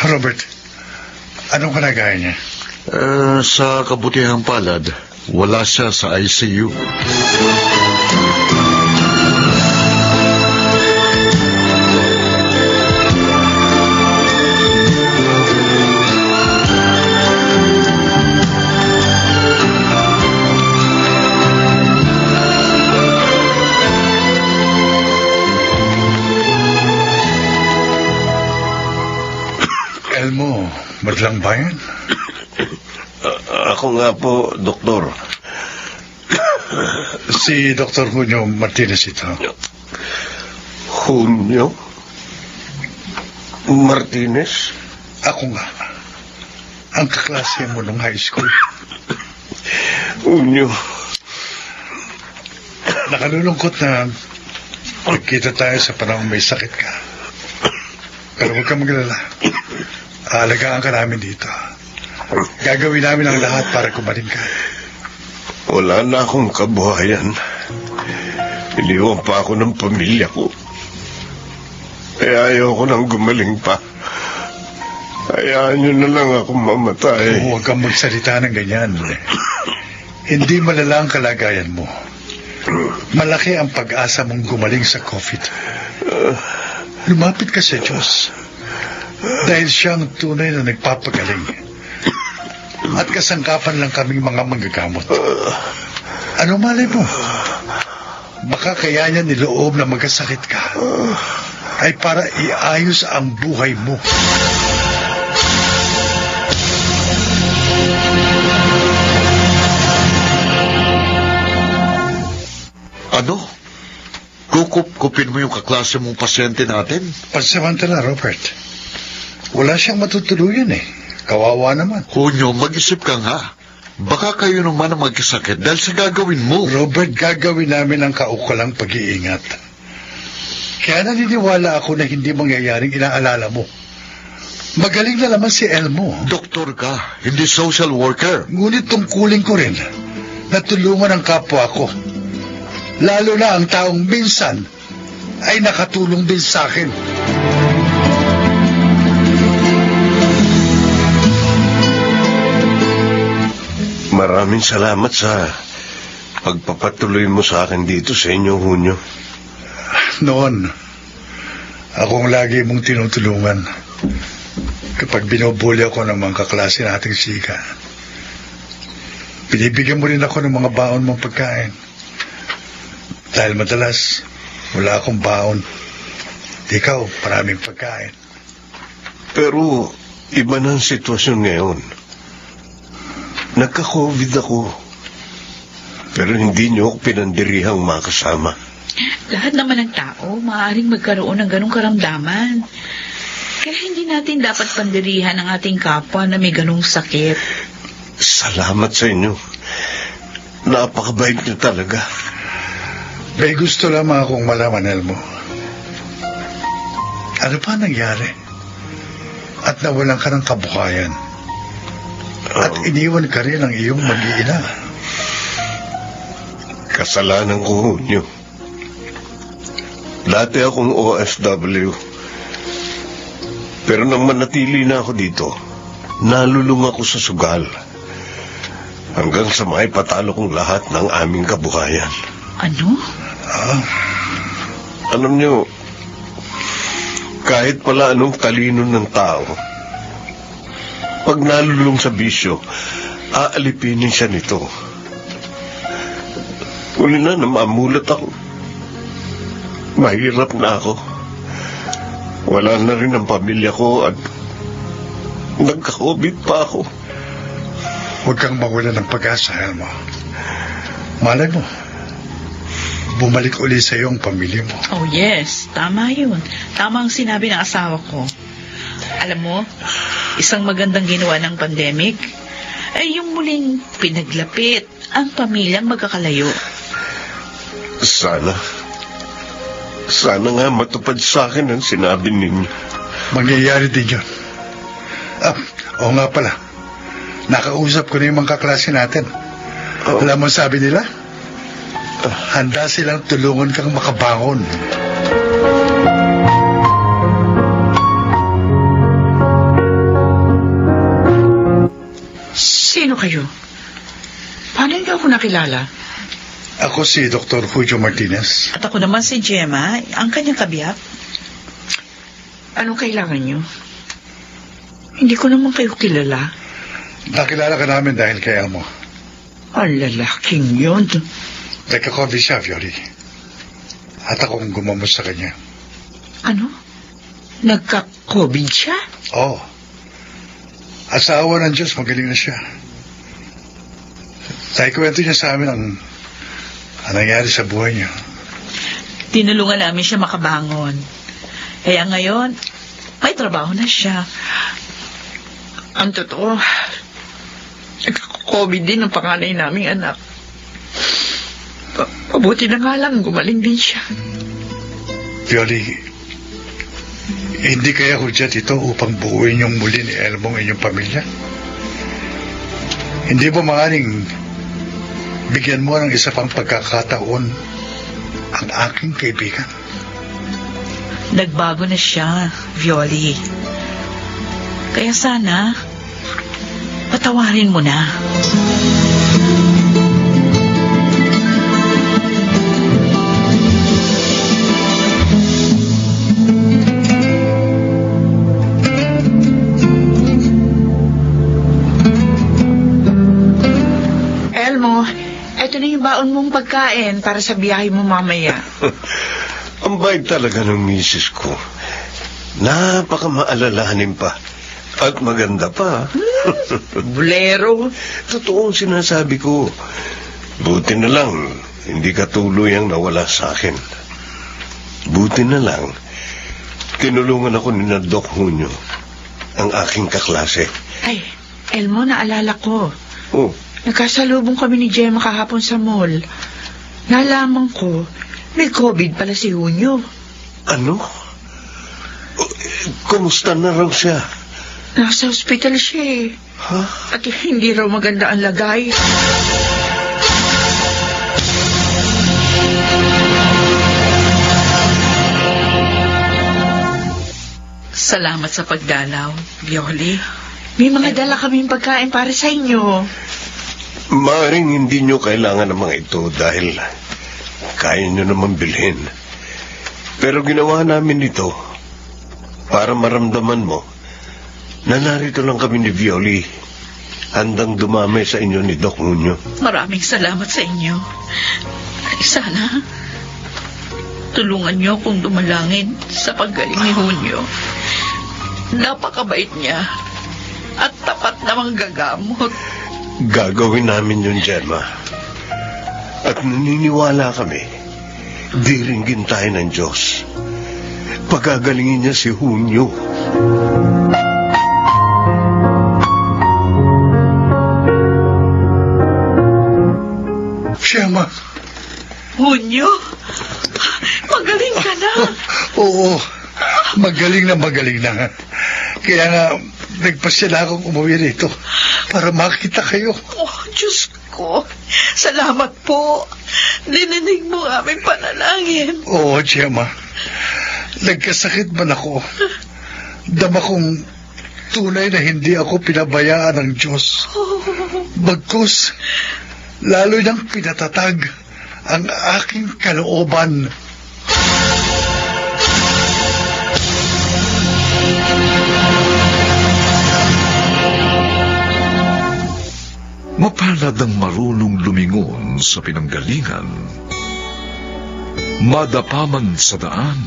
Robert, anong kalagayan niya? Sa kabutihang palad, wala siya sa ICU. Elmo Madlang Bayan? Ako nga po, doktor. Si Dr. Junio Martinez ito. Junio? Martinez? Ako nga. Ang kaklase mo nung high school. Junio. Nakalulungkot na nagkita tayo sa panahon may sakit ka. Pero huwag kang maglala. Aalagaan ka namin dito. Gagawin namin ang lahat para kumaling ka. Wala na akong kabuhayan. Iniwan pa ako ng pamilya ko. Kaya ayaw ko nang gumaling pa. Hayaan nyo na lang ako mamatay. Huwag kang magsalita ng ganyan. Hindi malala ang kalagayan mo. Malaki ang pag-asa mong gumaling sa COVID. Lumapit ka sa Diyos. Dahil siya ang tunay na nagpapagaling. At kasangkapan lang kaming mga manggagamot. Ano malay mo? Baka kaya niya niloob na magkasakit ka ay para iayos ang buhay mo. Ano? Kukup-kupin mo yung kaklase mong pasyente natin? Pansamantala, Robert. Wala siyang matutuluyan eh. Kawawa naman. Hunyo, mag-isip ka nga. Baka kayo naman ang magkasakit dahil sa gagawin mo. Robert, gagawin namin ang kaukulang pag-iingat. Kaya naniniwala ako na hindi mangyayaring inaalala mo. Magaling na naman si Elmo. Doktor ka, hindi social worker. Ngunit tungkulin ko rin na tulungan ang kapwa ko. Lalo na ang taong minsan ay nakatulong din sa akin. Maraming salamat sa pagpapatuloy mo sa akin dito sa inyo, Junio. Noon, akong lagi mong tinutulungan kapag binubuli ako ng mga kaklase nating sika. Binibigyan mo rin ako ng mga baon mong pagkain. Dahil madalas, wala akong baon. Ikaw, maraming pagkain. Pero iba na ang sitwasyon ngayon. Nagka-COVID ako. Pero hindi niyo ako pinandirihang makasama. Lahat naman ng tao maaaring magkaroon ng ganong karamdaman. Kaya hindi natin dapat pandirihan ang ating kapwa na may ganong sakit. Salamat sa inyo. Napakabait niyo talaga. May gusto lamang akong malaman, Elmo. Ano pa nangyari? At nawalan ka ng kabuhayan. At iniwan ka rin ang iyong mag-iina. Kasalanan ko, Hunyo. Dati akong OFW. Pero nang manatili na ako dito, nalulung ako sa sugal. Hanggang sa maipatalo kong lahat ng aming kabuhayan. Ano? Alam niyo, kahit pala anong talino ng tao, pag nalulung sa bisyo, aalipinin siya nito. Uli na mamulat ako. Mahirap na ako. Wala na rin ang pamilya ko at nagka-COVID pa ako. Huwag kang mawala ng pag-asa, Elmo. Malay mo, bumalik uli sa iyo ang pamilya mo. Oh yes, tama yun. Tama ang sinabi ng asawa ko. Alam mo, isang magandang ginawa ng pandemic ay yung muling pinaglapit ang pamilyang magkakalayo. Sana nga matupad sa akin ang sinabi ninyo. Mangyayari din yun. Oo nga pala. Nakausap ko na yung mga kaklase natin. Alam mo sabi nila? Handa silang tulungan kang makabangon. Sino kayo? Paano niyo ako nakilala? Ako si Dr. Julio Martinez. At ako naman si Gemma, ang kanyang kabiyak. Anong kailangan niyo? Hindi ko naman kayo kilala. Nakilala ka namin dahil kay Elmo. Ang lalaking yun. Nagka-COVID siya, Fiori. At akong gumamot sa kanya. Ano? Nagka-COVID siya? Oo. Asawa ng Diyos, magaling na siya. Naikwento niya sa amin ang nangyari sa buhay niya. Tinulungan namin siya makabangon. Kaya ngayon, may trabaho na siya. Ang totoo, nagka-COVID din ang panganay naming anak. Mabuti na nga lang, gumaling din siya. Fiori, hindi kaya hudyat ito upang buuin yung muli ni Elmo ang inyong pamilya? Hindi ba maaaring bigyan mo ng isa pang pagkakataon ang aking kaibigan? Nagbago na siya, Violi. Kaya sana, patawarin mo na. Elmo, eto na yung baon mong pagkain para sa biyahe mo mamaya. Ang bait talaga ng misis ko. Napakamaalalahanin pa. At maganda pa. Bulero. Totoong sinasabi ko. Buti na lang, hindi ka tuluyang nawala sa akin. Buti na lang, tinulungan ako ni na Doc Junio, ang aking kaklase. Ay, Elmo, naalala ko. Oh, Nagkasalubong kami ni Gemma kahapon sa mall. Nalaman ko, may COVID pala si Junio. ano? Kumusta na raw siya? Nasa ospital siya eh. Ha? At hindi raw maganda ang lagay. Salamat sa pagdalaw, Violi. May mga dala kaming pagkain para sa inyo. Maaring hindi nyo kailangan ng mga ito dahil kaya nyo naman bilhin. Pero ginawa namin ito para maramdaman mo na narito lang kami ni Violi, handang dumamay sa inyo ni Doc Junio. Maraming salamat sa inyo. Sana, tulungan niyo akong dumalangin sa paggaling ni Junio. Napakabait niya at tapat namang gagamot. Gagawin namin yun, Gemma. At naniniwala kami, diringgin tayo ng Diyos. Pagagalingin niya si Junio. Siyama. Hunyo, magaling ka na. Oo. Magaling na. Kaya nga, nagpasya na akong umuwi rito para makita kayo. Oh, Diyos ko. Salamat po. Dininig mo ang aming panalangin. Oo, Gemma. Nagkasakit man ako. Dama kong tunay na hindi ako pinabayaan ng Diyos. Bagkus, lalo niyang pinatatag ang aking kalooban. Mapalad ang marunong lumingon sa pinanggalingan. Madapaman sa daan,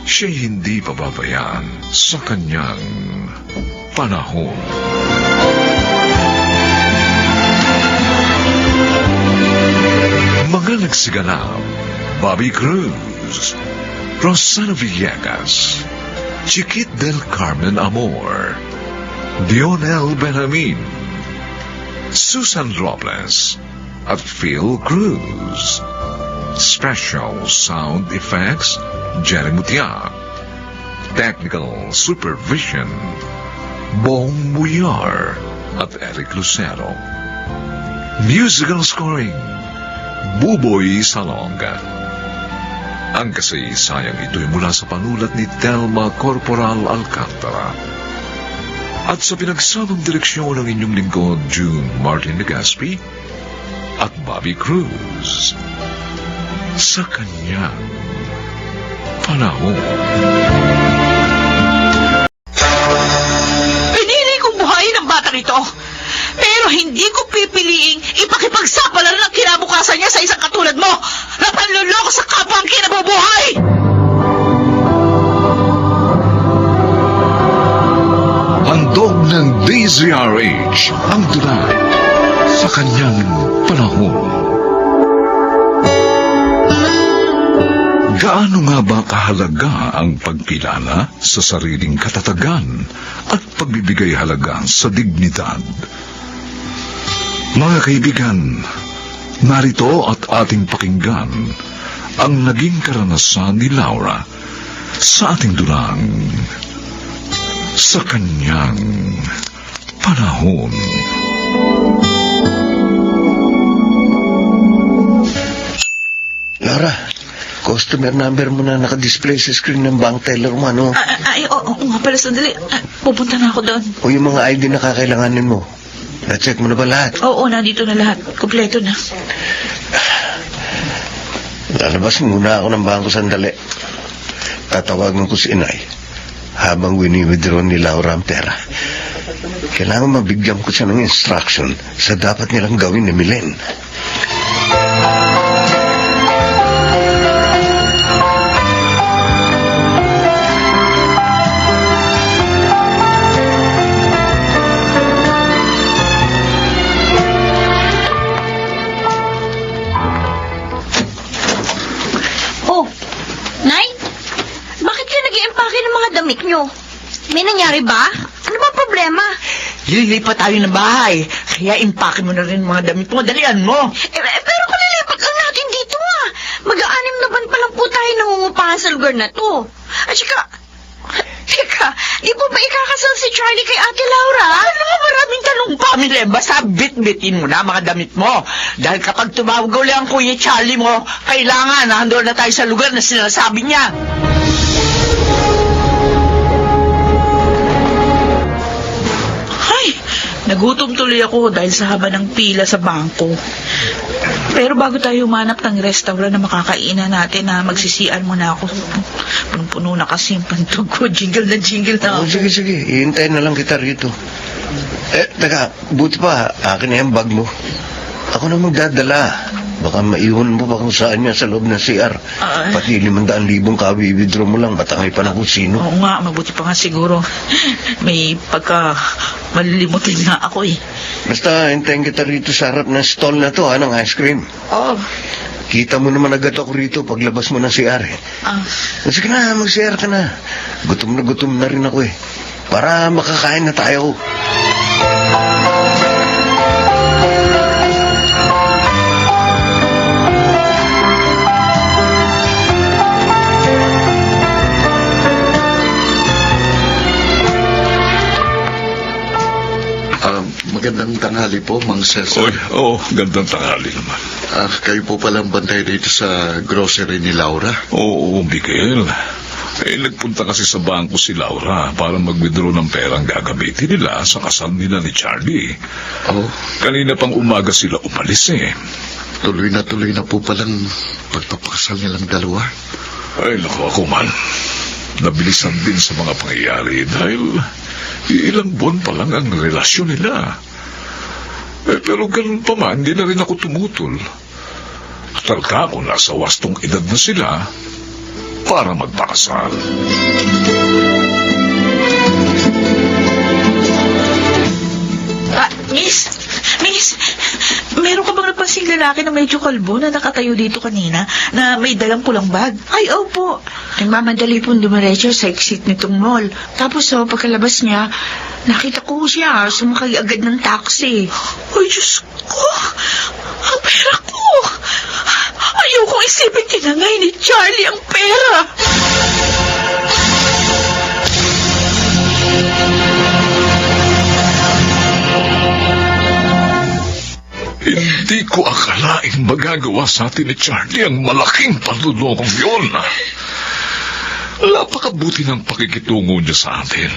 siya'y hindi pababayaan sa kanyang panahon. Mga nagsiganap: Bobby Cruz, Rosana Villegas, Chiquit del Carmen Amor, Dionel Benjamin, Susan Robles at Phil Cruz. Special sound effects, Jerry Mutia. Technical supervision, Bong Buyar at Eric Lucero. Musical scoring, Buboy Salonga. Ang kasaysayang ito'y mula sa panulat ni Telma Corporal Alcantara. At sa pinagsamang direksyon ng inyong lingkod, June Martin Legaspi at Bobby Cruz. Sa kanyang panahon. Pinili kong buhayin ang batang ito. Pero hindi ko pipiliing ipakipagsapalaran ang kinabukasan niya sa isang katulad mo na panluloko sa kapwa ang kinabubuhay! Handog ng DZRH ang tulad sa kanyang panahon. Gaano nga ba kahalaga ang pagkilala sa sariling katatagan at pagbibigay halaga sa dignidad? Mga kaibigan, narito at ating pakinggan ang naging karanasan ni Laura sa ating dulang sa kanyang panahon. Laura, customer number mo na nakadisplay sa screen ng bank teller mo, ano? Oo nga pala, sandali. Pupunta na ako doon. O yung mga ID na kakailanganin mo. Na-check mo na ba lahat? Oo, nandito na lahat. Kompleto na. Lalabas muna ako ng bangko sandali. Tatawagan ko si Inay habang wini-withdraw ni Laura ang pera. Kailangan mabigyan ko siya ng instruction sa dapat nilang gawin ni Milen. Oh, Nay? Bakit kayo nag-iimpake ng mga damit nyo? May nangyari ba? Ano ba problema? Lilipat tayo ng bahay. Kaya impake mo na rin mga damit mo. Dalian mo. Pero kung lilipat lang natin dito mag-aanim na ban pa lang po tayo nangungupahan sa lugar na to. At teka, di po ba ikakasal si Charlie kay Ate Laura? Ano nga, maraming tanong pa, Mile. Basta bit-bitin mo na mga damit mo. Dahil kapag tumawag uli ang Kuya Charlie mo, kailangan nandun na tayo sa lugar na sinasabi niya. Ay, nagutom tuloy ako dahil sa haba ng pila sa bangko. Pero bago tayo humanap ng restaurant na makakainan natin, magsisian muna ako. Punong-puno na kasi yung pantog ko. Jingle na Oh, ako. sige. Ihintayin na lang kita rito. Teka, buti pa, akin na yung bag mo. Ako na magdadala. Baka maiwan mo pa kung saan niya sa loob ng CR. Pati 500,000 kawi-withdraw mo lang, batangay pa na kung sino. Oo nga, mabuti pa nga siguro. May pagka malilimutin nga ako eh. Basta hintayin kita rito sa harap ng stall na to, ng ice cream. Oh, Kita mo naman agad ako rito paglabas mo ng CR eh. Sige na, mag-CR ka na. Gutom na rin ako eh. Para makakain na tayo. Magandang tanghali po, Mang Cesar. Oy, gandang tanghali naman. Kayo po palang bantay dito sa grocery ni Laura? Oo, Miguel. Nagpunta kasi sa bangko si Laura para mag-withdraw ng perang gagamitin nila sa kasal nila ni Charlie. Oh, Kanina pang umaga sila umalis eh. tuloy na po palang pagpapakasal nilang dalawa. Ay, naku ako man. Nabilisan din sa mga pangyayari dahil ilang buwan pa lang ang relasyon nila. Pero ganun pa man, hindi na rin ako tumutol. Talaga ako nasa wastong edad na sila para magpakasal. Miss, meron ka bang napansing lalaki na medyo kalbo na nakatayo dito kanina na may dalang pulang bag? Ay, opo. Nagmamadali pong dumiretso sa exit nitong mall. Tapos pagkalabas niya, nakita ko siya sumakay agad ng taxi. Ay, Diyos ko! Ang pera ko! Ayokong isipin tinangay ni Charlie ang pera! Hindi ko akalaing magagawa sa atin ni Charlie ang malaking panlulokong yun. Napakabuti ng pakikitungo niya sa atin.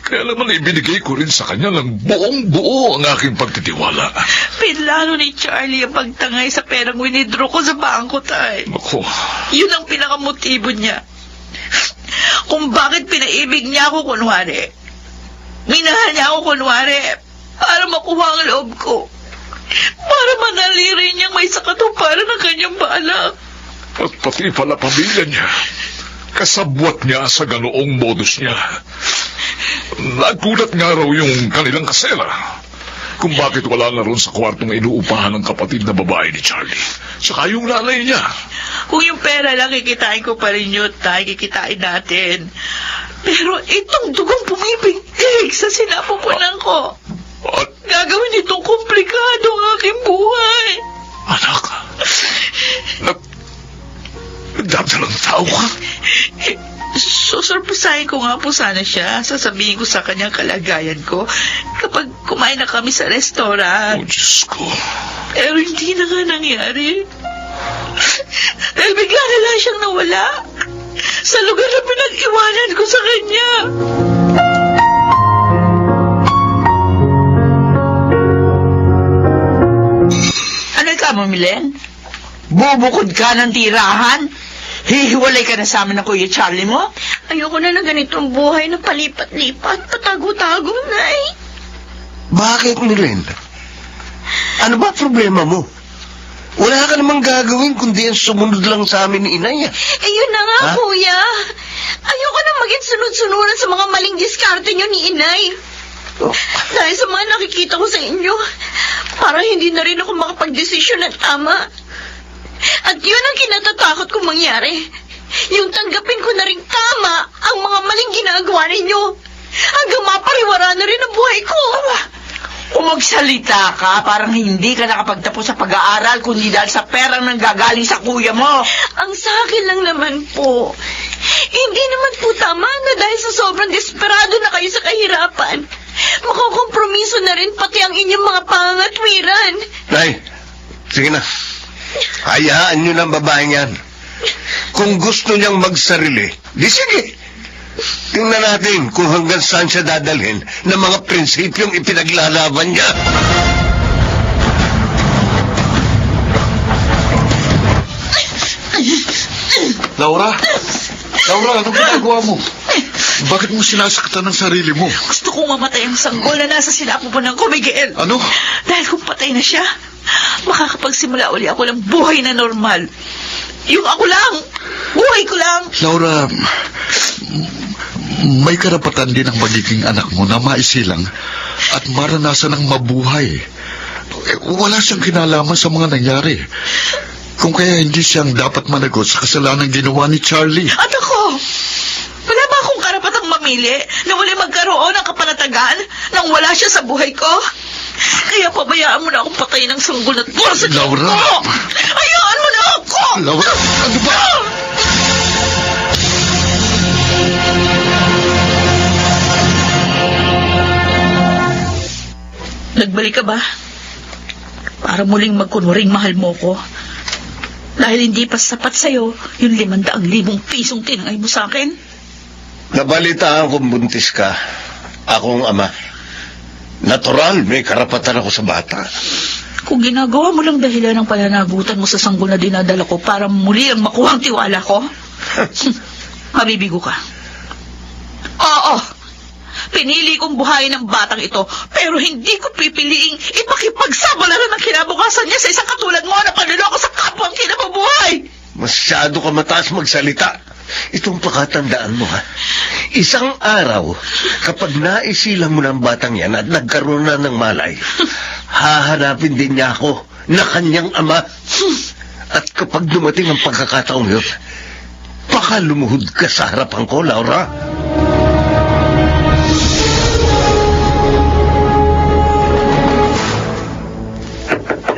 Kaya naman ibinigay ko rin sa kanya ng buong-buo ang aking pagtitiwala. Pinlano ni Charlie ang pagtangay sa perang winidraw ko sa bangko, tay. Ako, Yun ang pinakamotibo niya. Kung bakit pinaibig niya ako kunwari. Minahal niya ako kunwari para makuha ang loob ko. Para manali rin niyang may sakatuparan ng kanyang balak. at pati pala pamilya niya. Kasabwat niya sa ganoong modus niya. Nagulat nga raw yung kanilang kasera kung bakit wala na ron sa kwartong inuupahan ng kapatid na babae ni Charlie. Saka yung nanay niya. Kung yung pera lang kikitain ko pa rin yun, tayo kikitain natin. Pero itong dugong pumipigtig sa sinapupunan ko. At Gagawin itong komplikado ang aking buhay. anak, nagdadalang tao ka? Susurpresahin ko nga po sana siya. Sasabihin ko sa kanyang kalagayan ko kapag kumain na kami sa Oh, restaurant. Diyos ko. Pero hindi na nga nangyari. Dahil bigla na lang siyang nawala sa lugar na pinag-iwanan ko sa kanya. Ano ka mo, Milen? Bubukod ka ng tirahan? Hihiwalay ka na sa amin ng Kuya Charlie mo? Ayoko na ng ganitong buhay na palipat-lipat, patago-tago na eh. Bakit, Milen? Ano ba problema mo? Wala ka namang gagawin kundi ang sumunod lang sa amin ni inay. Eh, yun na nga, Ha? kuya. Ayoko na maging sunod-sunuran sa mga maling diskarte niyo ni inay. Oh, Dahil sa mga nakikita ko sa inyo, parang hindi na rin ako makapag-desisyon ng tama. At yun ang kinatatakot kong mangyari. Yung tanggapin ko na rin tama ang mga maling ginagawa ninyo. Hanggang mapariwara na rin ang buhay ko. Kung magsalita ka, parang hindi ka nakapagtapos sa pag-aaral kundi dahil sa perang nanggagaling sa kuya mo. Ang sa akin lang naman po, hindi naman po tama na dahil sa sobrang desperado na kayo sa kahirapan, makukompromiso na rin pati ang inyong mga pangangatwiran. Nay, sige na. Hayaan nyo ng babaeng yan. Kung gusto niyang magsarili, di sige. Tingnan natin kung hanggang saan siya dadalhin ng mga prinsipyong ipinaglalaban niya. Laura? Laura, anong ginagawa mo? Bakit mo sinasaktan ng sarili mo? Gusto kong mamatay ang sanggol na nasa sinapupunan ko, Miguel. Ano? Dahil kung patay na siya, makakapagsimula uli ako ng buhay na normal. Yung ako lang, buhay ko lang. Laura, may karapatan din ang magiging anak mo na maisilang at maranasan ng mabuhay. Wala siyang kinalaman sa mga nangyari. Kung kaya hindi siyang dapat managot sa kasalanan ginawa ni Charlie. At ako, wala ba akong karapatang mamili na wala magkaroon ng kapanatagan nang wala siya sa buhay ko? Kaya pabayaan mo na akong patayin ng sanggol at buwan sa tiyan Laura! ko! Hayaan mo na ako! Laura, ano ba? Nagbalik ka ba? Para muling magkunwaring mahal mo ko. Dahil hindi pa sapat sa'yo yung 500,000 pisong tinangay mo sa akin. Nabalitaan kong buntis ka. Akong ama. Natural, may karapatan ako sa bata. Kung ginagawa mo lang dahilan ng pananagutan mo sa sanggol na dinadala ko para muli ang makuha ang tiwala ko, mabibigo ka. Oo, pinili kong buhayin ang batang ito, pero hindi ko pipiliing ipakipagsabalaran ang kinabukasan niya sa isang katulad mo na panluloko sa kapwa ang kinabubuhay. Masyado ka mataas magsalita. Itong pakatandaan mo, ha? Isang araw, kapag naisilang mo ng batang yan at nagkaroon na ng malay, hahanapin din niya ako na kanyang ama. At kapag dumating ang pagkakataong yun, baka lumuhod ka sa harapan ko, Laura.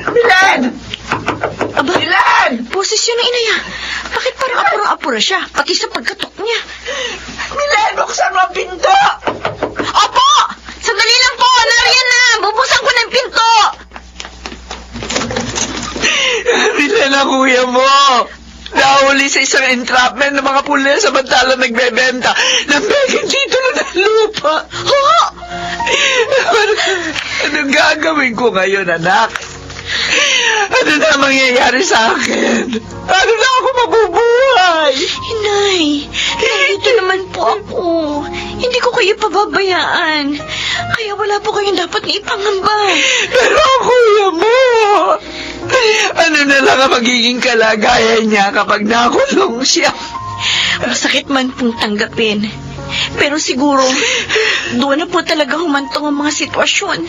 Milan! Aba, Milan! boses yun ng inaya. Bakit parang apurang-apura siya, pati sa pagkatok niya? Milan, buksan mo ang pinto! Opo! Sandali lang po! Nariyan na! Bubusan ko ng pinto! Milan ang kuya mo! Nahuli sa isang entrapment ng mga pulis samantalang nagbebenta ng beking titulo ng lupa. Ho! Anong gagawin ko ngayon, anak? Ano na mangyayari sa akin? Ano na ako mabubuhay? Inay, narito naman po ako. Hindi ko kayo pababayaan. Kaya wala po kayong dapat na ipangamba. Pero ang kuya mo, ano na lang ang magiging kalagayan niya kapag nakulong siya? Masakit man pong tanggapin. Pero siguro, doon na po talaga humantong ang mga sitwasyon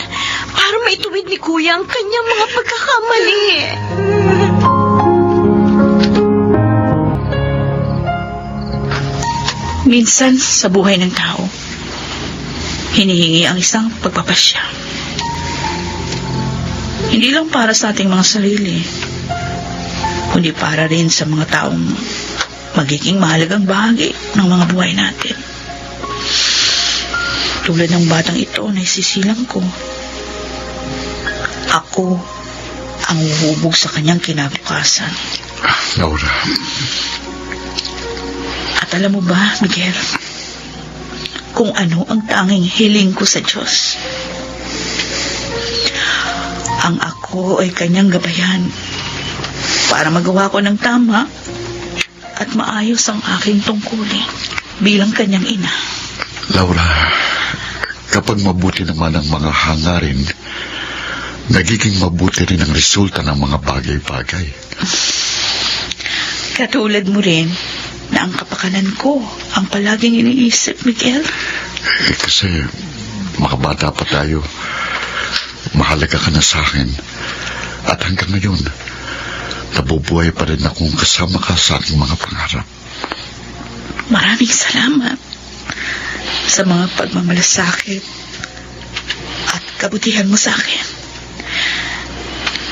para maituwid ni Kuya ang kanyang mga pagkakamali. Minsan sa buhay ng tao, hinihingi ang isang pagpapasya. Hindi lang para sa ating mga sarili, kundi para rin sa mga taong magiging mahalagang bahagi ng mga buhay natin. Tulad ng batang ito na isisilang ko, ako ang huhubog sa kanyang kinabukasan. Laura, At alam mo ba, Miguel, kung ano ang tanging hiling ko sa Diyos? Ang ako ay kanyang gabayan para magawa ko ng tama at maayos ang aking tungkulin bilang kanyang ina. Laura, kapag mabuti naman ang mga hangarin, nagiging mabuti rin ang resulta ng mga bagay-bagay. Katulad mo rin na ang kapakanan ko ang palaging iniisip, Miguel. Kasi makabata pa tayo, mahalaga ka na sa akin. At hanggang ngayon, nabubuhay pa rin akong kasama ka sa aking mga pangarap. Maraming salamat sa mga pagmamalasakit at kabutihan mo sa akin.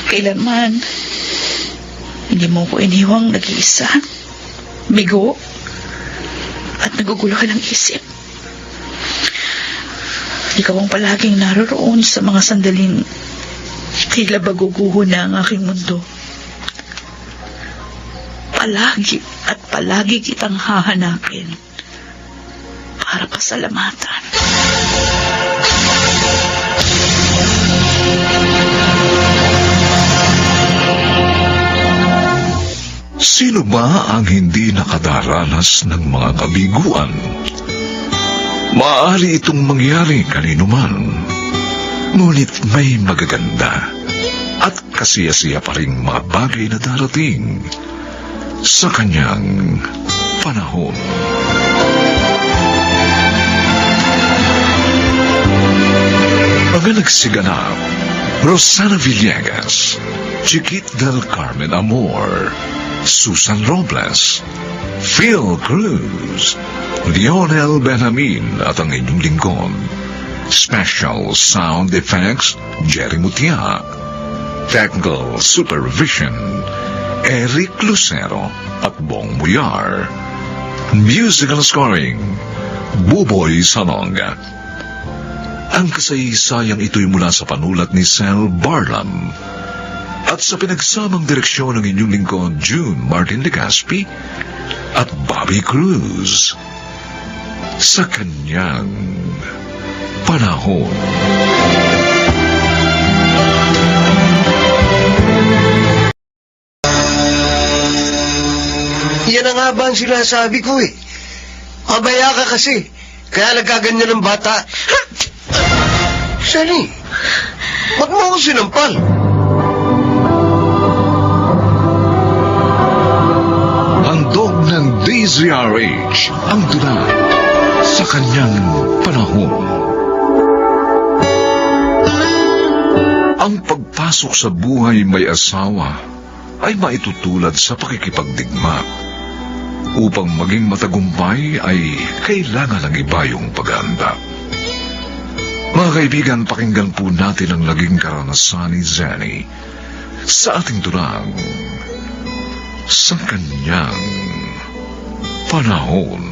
Kailanman, hindi mo ko iniwang nag-iisa, bigo, at naguguluhan ng isip. Ikaw ang palaging naroroon sa mga sandaling tila baguguho na ang aking mundo. Palagi at palagi kitang hahanapin para pasalamatan. Sino ba ang hindi nakadaranas ng mga kabiguan? Maaari itong mangyari kanino man, ngunit may magaganda at kasiyasiya pa ring mga bagay na darating sa kanyang panahon. Mga nagsiganap, Rosana Villegas, Chiquit del Carmen Amor, Susan Robles, Phil Cruz, Lionel Benjamin at ang inyong lingkod. Special Sound Effects, Jerry Mutia. Technical Supervision, Eric Lucero at Bong Muyar. Musical Scoring, Buboy Salonga. Ang kasaysayang ito'y mula sa panulat ni Sel Barlam at sa pinagsamang direksyon ng inyong lingkod June Martin Legaspi at Bobby Cruz sa kanyang panahon. Yan na nga ba ang sinasabi ko eh. Pabaya ka kasi. Kaya nagkaganyan ng bata. Ha! Sunny, ba't mo ako sinampal? Handog ng DZRH ang dula sa kanyang panahon. Ang pagpasok sa buhay may asawa ay maitutulad sa pakikipagdigma. Upang maging matagumpay ay kailangan ng iba yung paghahanda. Mga kaibigan, pakinggan po natin ang naging karanasan ni Zenny sa ating durang sa kanyang panahon.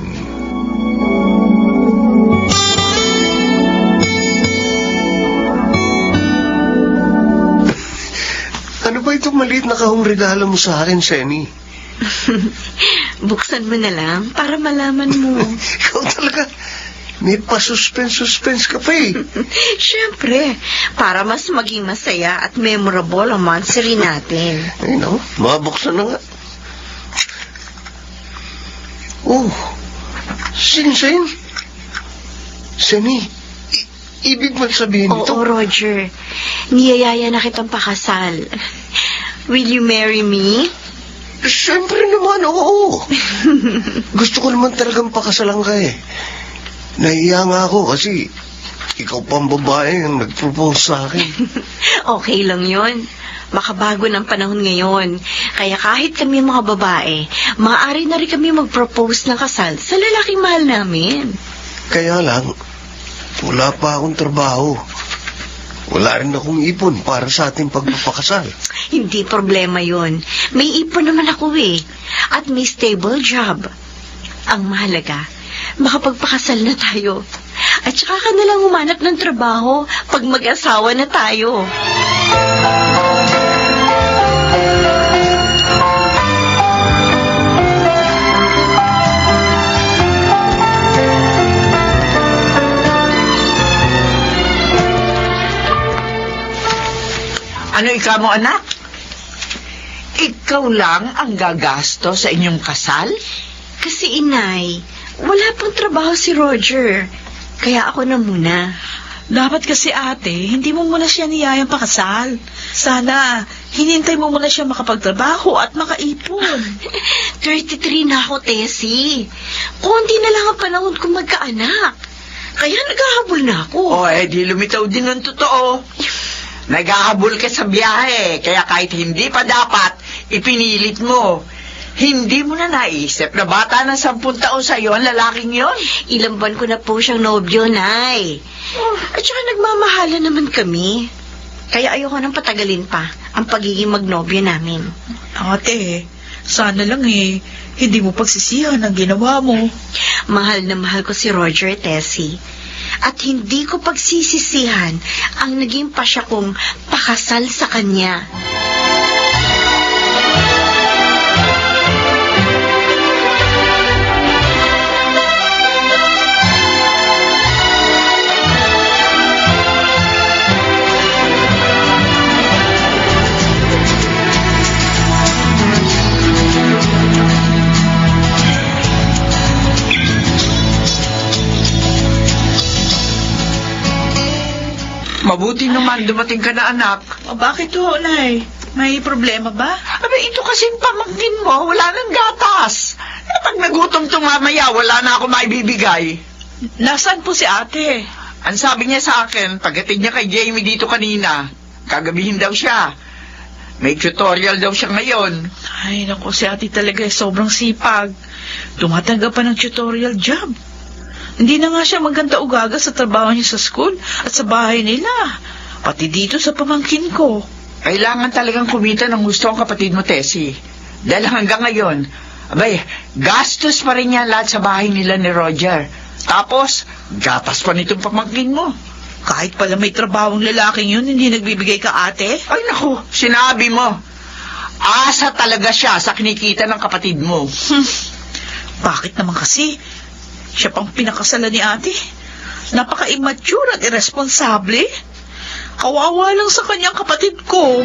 Ano ba itong maliit na kahong regalo mo sa akin, Senny? Buksan mo na lang para malaman mo. Ikaw talaga, may pa-suspense ka pa eh. Siyempre, para mas maging masaya at memorable ang monthsary natin. Ay no, mabuksan na nga. Oh, Sinsen? Senny, ibig mo sabihin ito? Oo, Roger. Niyayaya na kitang pakasal. Will you marry me? Siyempre naman, oo. Gusto ko naman talagang pakasalan ka eh. Nahiya nga ako kasi ikaw pang babae ang nag-propose sa akin. Okay lang yon. Makabago ng panahon ngayon. Kaya kahit kami mga babae, maaari na rin kami mag-propose ng kasal sa lalaking mahal namin. Kaya lang, wala pa akong trabaho. Wala rin akong ipon para sa ating pagpapakasal. Hindi problema yon. May ipon naman ako eh. At may stable job. Ang mahalaga, makapagpakasal na tayo. At saka ka nalang humanap ng trabaho pag mag-asawa na tayo. Ano ikaw mo, anak? Ikaw lang ang gagasto sa inyong kasal? Kasi inay, wala pang trabaho si Roger. Kaya ako na muna. Dapat kasi ate, hindi mo muna siya niyayang pakasal. Sana, hinintay mo muna siya makapagtrabaho at makaipon. 33 na ako, Tessie. Konti na lang ang panahon kong magkaanak. Kaya naghahabol na ako. O, di lumitaw din ng totoo. Naghahabol ka sa biyahe, kaya kahit hindi pa dapat, ipinilit mo. Hindi mo na naisip na bata na 10 taon sa'yo ang lalaking yon? Ilang buwan ko na po siyang nobyo, Nay. At saka nagmamahala naman kami. Kaya ayoko nang patagalin pa ang pagiging magnobyo namin. Ate, sana lang hindi mo pagsisihan ang ginawa mo. Mahal na mahal ko si Roger, Tessie. At hindi ko pagsisisihan ang naging pasya kong pakasal sa kanya. Mabuti naman dumating ka na, anak. O bakit ho, Nay? May problema ba? Abe, ito kasing pamangkin mo, wala nang gatas. Pag nagutom to mamaya, wala na ako maibibigay. Nasaan po si ate? Ang sabi niya sa akin, pagdating niya kay Jamie dito kanina, kagabihin daw siya. May tutorial daw siya ngayon. Ay, naku, si ate talaga sobrang sipag. Tumatanggap pa ng tutorial job. Hindi na nga siya maganda ugaga sa trabaho niya sa school at sa bahay nila. Pati dito sa pamangkin ko. Kailangan talagang kumita ng gusto ang kapatid mo, Tessie. Dahil hanggang ngayon, abay, gastos pa rin niya lahat sa bahay nila ni Roger. Tapos, gatas pa nitong pamangkin mo. Kahit pala may trabahong lalaking yun, hindi nagbibigay ka, ate? Ay naku, sinabi mo. Asa talaga siya sa kinikita ng kapatid mo. Bakit naman kasi? Siya pang pinakasalan ni ate. Napaka-immature at irresponsable. Kawawa lang sa kanyang kapatid ko.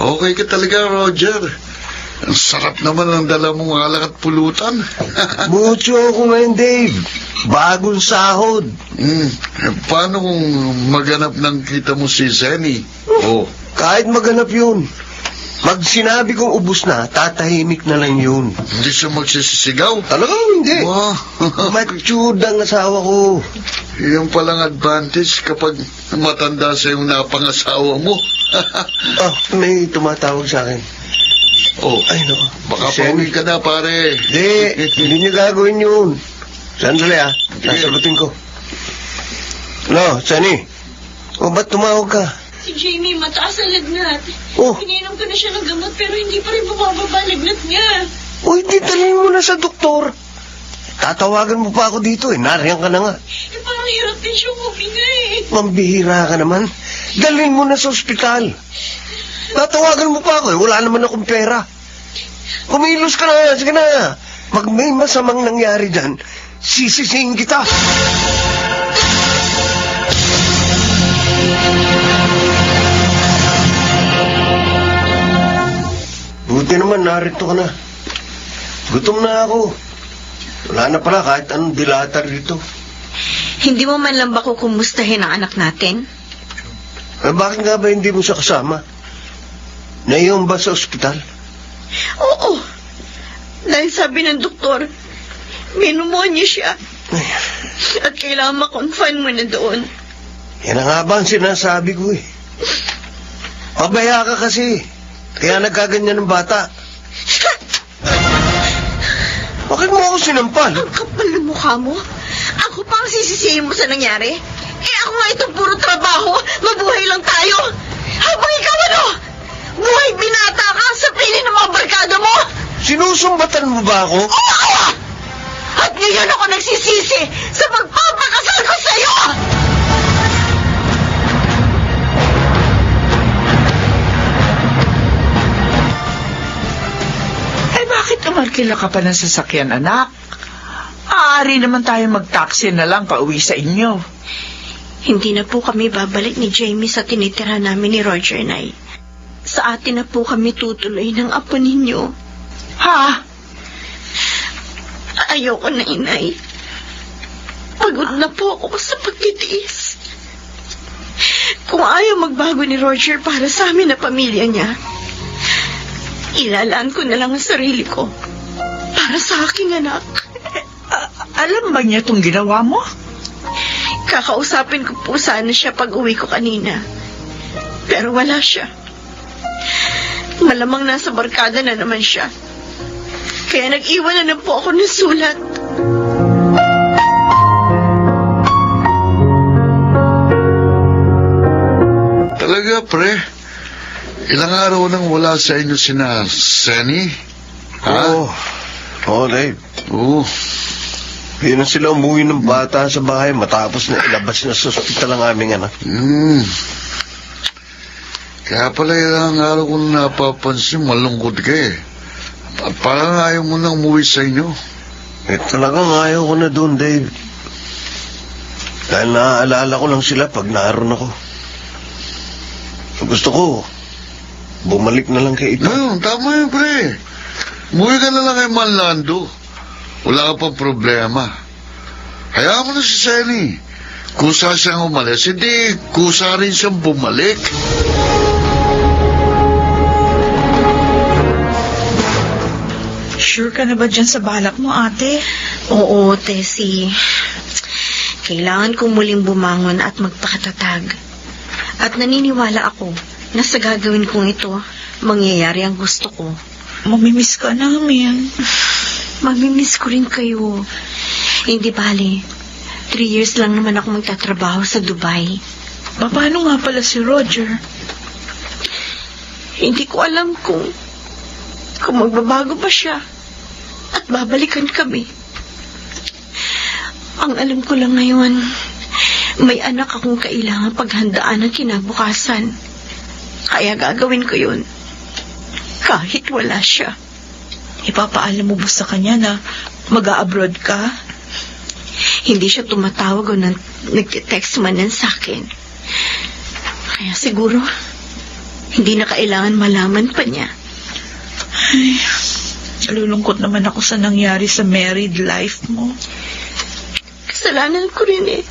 Okay ka talaga, Roger. Ang sarap naman ang dala mong alak at pulutan. Mucho ako ngayon, Dave. Bagong sahod. Paano kung maghanap ng kita mo si Zenny? Oh, Kahit maganap yun. Pag sinabi kong ubus na, tatahimik na lang yun. hindi siya magsisisigaw. Talagang hindi. Wow. Matured ang asawa ko. Yung palang advantage kapag matanda sa yung napangasawa mo. May tumatawag sa akin. Oh, Ay, naku. baka Si Senny. pauwi ka na, pare. Hindi niyo gagawin yun. Sandali sasagutin ko. No, Sunny. Ba't tumawag ka? Si Jamie, mataas ang lagnat. Oh. Ininom ko na siya ng gamot pero hindi pa rin bumababa lagnat niya. Di dalhin mo na sa doktor. Tatawagan mo pa ako dito nariyan ka na nga. Parang hirap din siya huminga Mambihira ka naman. Dalhin mo na sa ospital. Tatawagan mo pa ako wala naman akong pera. Kumilos ka na, sige na. Pag may masamang nangyari dyan, sisisihin kita. Buti naman, narito ka na. Gutom na ako. Wala na pala kahit anong dilatar dito. Hindi mo man lang ba kukumustahin ang anak natin? Bakit nga ba hindi mo siya kasama? Naiyon ba sa ospital? Oo. Dahil sabi ng doktor, may pneumonia siya. At kailangan ma-confine mo na doon. Yan ang nga ba ang sinasabi ko eh. Pabaya ka kasi. Kaya nagkaganyan ng bata. Bakit mo ako sinampal? Ang kapal ng mukha mo. Ako pa ang sisisihin mo sa nangyari. Ako nga itong puro trabaho. Mabuhay lang tayo. Habang ikaw buhay binata ka sa piling ng mga barkada mo. Sinusumbatan mo ba ako? Oo! At ngayon ako nagsisisi sa pagpapakasal ko sa'yo! Bakit umarkila ka pa ng sasakyan, anak? Maaari naman tayo mag-taxi na lang pauwi sa inyo. Hindi na po kami babalik ni Jamie sa tinitira namin ni Roger, Nay. Sa atin na po kami tutuloy ng apo ninyo. Ha? Ayoko na, Inay. Pagod na po ako sa pagtitiis. Kung ayaw magbago ni Roger para sa amin na pamilya niya, ilalaan ko na lang ang sarili ko para sa aking anak. Alam ba niya itong ginawa mo? Kakausapin ko po sana siya pag uwi ko kanina. Pero wala siya. Malamang nasa barkada na naman siya. Kaya nag-iwan na po ako ng sulat. Talaga, pre? Ilang araw nang wala sa inyo sina Senny? Ha? Oo, Dave. Oo. Hindi na sila umuwi ng bata sa bahay matapos na ilabas na sa ospital ang aming anak. Kaya pala ilang araw ko napapansin, malungkot ka eh. Parang ayaw mo na umuwi sa inyo. Talagang ayaw ko na doon, Dave. Dahil naaalala ko lang sila pag naroon ako. Gusto ko, bumalik na lang kay ito. Tama yun, pre. Umuwi ka na lang kay Manlando. Wala ka pang problema. Hayaan mo na si Senny. Kusa siyang umalis, hindi kusa rin siyang bumalik. Sure ka na ba dyan sa balak mo, ate? Oo, Tessie. Kailangan kong muling bumangon at magpakatatag. At naniniwala ako na sa gagawin kong ito, mangyayari ang gusto ko. Mamimiss ka namin. Mamimiss ko rin kayo. Hindi bali. 3 years lang naman ako magtatrabaho sa Dubai. Paano nga pala si Roger? Hindi ko alam kung magbabago pa siya at babalikan kami. Ang alam ko lang ngayon, may anak akong kailangan paghandaan ng kinabukasan. Kaya gagawin ko yun. Kahit wala siya. Ipapaalam mo ba sa kanya na mag-a-abroad ka? Hindi siya tumatawag o nag-text man sa akin. Kaya siguro, hindi na kailangan malaman pa niya. Ay, nalulungkot naman ako sa nangyari sa married life mo. Kasalanan ko rin eh.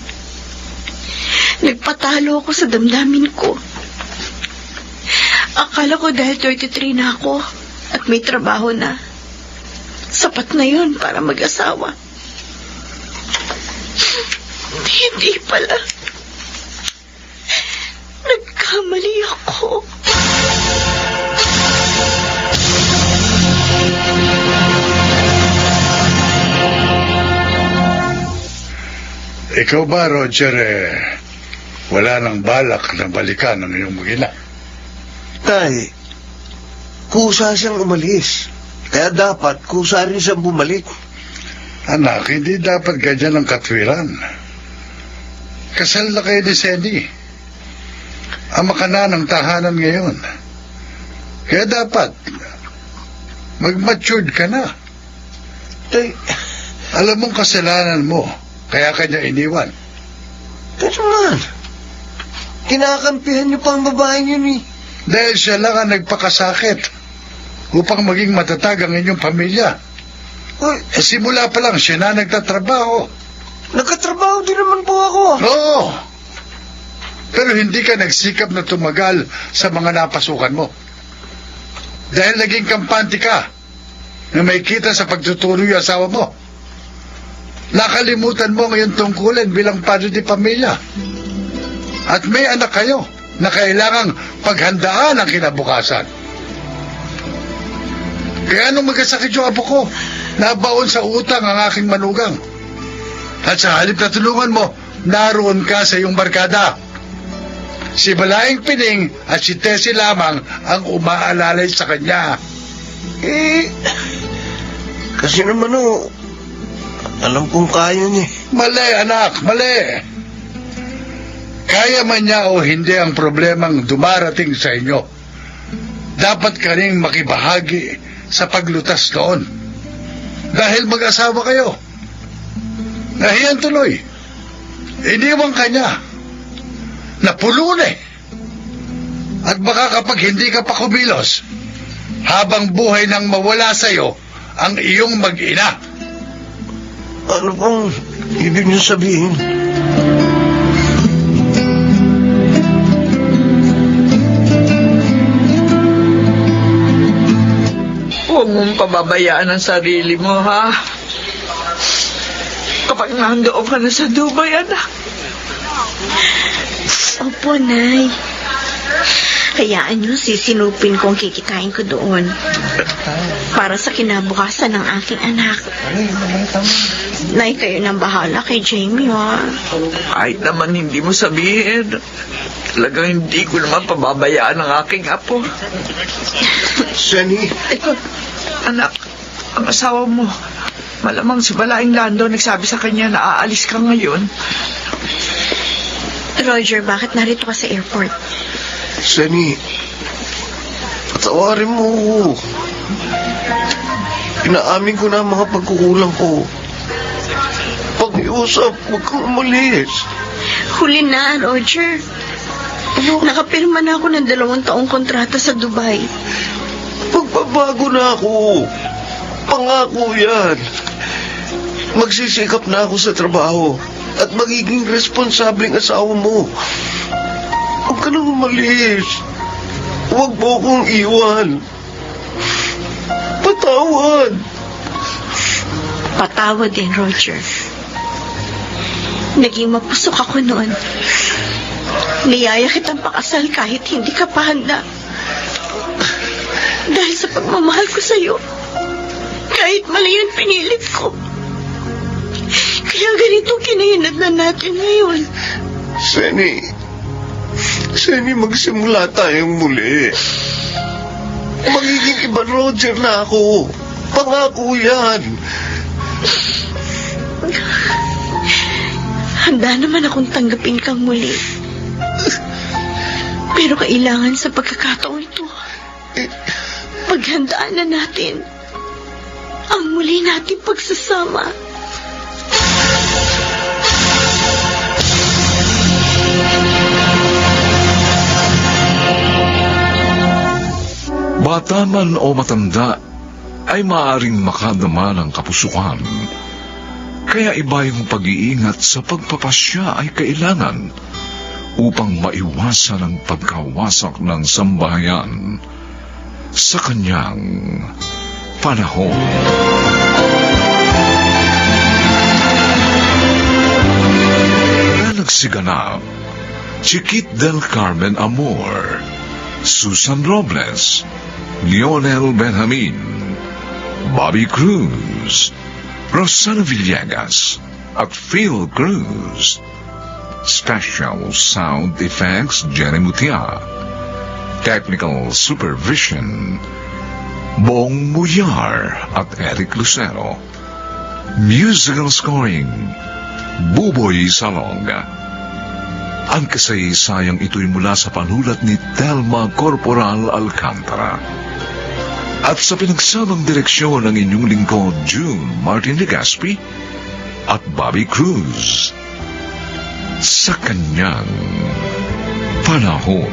Nagpatalo ako sa damdamin ko. Akala ko dahil 33 na ako at may trabaho na, sapat na yun para mag-asawa. Hindi pala. Nagkamali ako. Ikaw ba, Roger, wala nang balak na balikan ang iyong mag-ina? Tay, kusa siyang umalis. Kaya dapat kusa rin siyang bumalik. Anak, hindi dapat ganyan ang katwiran. Kasal na kayo ni Sandy. Ama ka na ng tahanan ngayon. Kaya dapat mag-matured ka na. Tay, Alam mong kasalanan mo, kaya kanya iniwan. pero man, kinakampihan niyo pa ang babaeng yun eh. Dahil siya lang ang nagpakasakit upang maging matatag ang inyong pamilya. Uy, Simula pa lang siya na nagtatrabaho. nagkatrabaho din naman po ako. Oo. Pero hindi ka nagsikap na tumagal sa mga napasukan mo. Dahil naging kampante ka na may kita sa pagtutuloy ang asawa mo. Nakalimutan mo ngayon tungkulin bilang padre di pamilya. At may anak kayo na kailangang paghandaan ang kinabukasan. Kaya nung magkasakit yung apo ko, nabaon sa utang ang aking manugang. At sa halip na tulungan mo, naroon ka sa iyong barkada. Si Balaing Pining at si Tessie lamang ang umaalalay sa kanya. Kasi naman alam kong kaya niya. Mali, anak, mali. Kaya man niya o hindi ang problemang dumarating sa inyo. Dapat ka ring makibahagi sa paglutas noon. Dahil mag-asawa kayo. Nahiyan tuloy. Iniwang kanya. Napulun eh. At baka kapag hindi ka pa kumilos, habang buhay nang mawala sa'yo ang iyong mag-ina. Ano pong ibig niyo sabihin? Huwag mong pababayaan ang sarili mo, ha? Kapag nandoon ka na sa Dubai, anak. Opo, Nay. Hayaan niyo sisinupin kong kikitain ko doon. Para sa kinabukasan ng aking anak. Nay, kayo nang bahala kay Jamie, ha? Kahit naman hindi mo sabihin, talagang hindi ko naman pababayaan ang aking apo. Sunny, Anak, ang asawa mo, malamang si Balaing Lando nagsabi sa kanya na aalis ka ngayon. Roger, bakit narito ka sa airport? Sunny, patawarin mo ako. Inaamin ko na ang mga pagkukulang ko. Pag-iusap, huwag kang umalis. Huli na, Roger. Nakapirma na ako ng 2 taong kontrata sa Dubai. Magbabago na ako. Pangako yan. Magsisikap na ako sa trabaho at magiging responsableng asawa mo. Huwag ka nang umalis. Huwag mo akong iwan. Patawad. Patawad din, Roger. Naging mapusok ako noon. Niyaya kitang pakasal kahit hindi ka pa handa. Dahil sa pagmamahal ko sa'yo, kahit mali yun, pinilit ko. Kaya ganito kinahinad na natin ngayon. Senny, magsimula tayong muli. Magiging iba Roger na ako. Pangako yan. Handa naman akong tanggapin kang muli. Pero kailangan sa pagkakataon ito, paghandaan na natin ang muli nating pagsasama. Bata man o matanda ay maaaring makadama ng kapusukan. Kaya iba yung pag-iingat sa pagpapasya ay kailangan upang maiwasan ang pagkawasak ng sambahayan sa kanyang panahon. Nagsiganap, Chiquit del Carmen Amor, Susan Robles, Lionel Benjamin, Bobby Cruz, Rosana Villegas at Phil Cruz. Special Sound Effects Jenny Mutia. Technical Supervision Bong Muyar at Eric Lucero. Musical Scoring Buboy Salonga. Ang kasaysayang ito'y mula sa panulat ni Telma Corporal Alcantara. At sa pinagsamang direksyon ng inyong lingkod, June Martin Legaspi at Bobby Cruz. Sa kanyang panahon.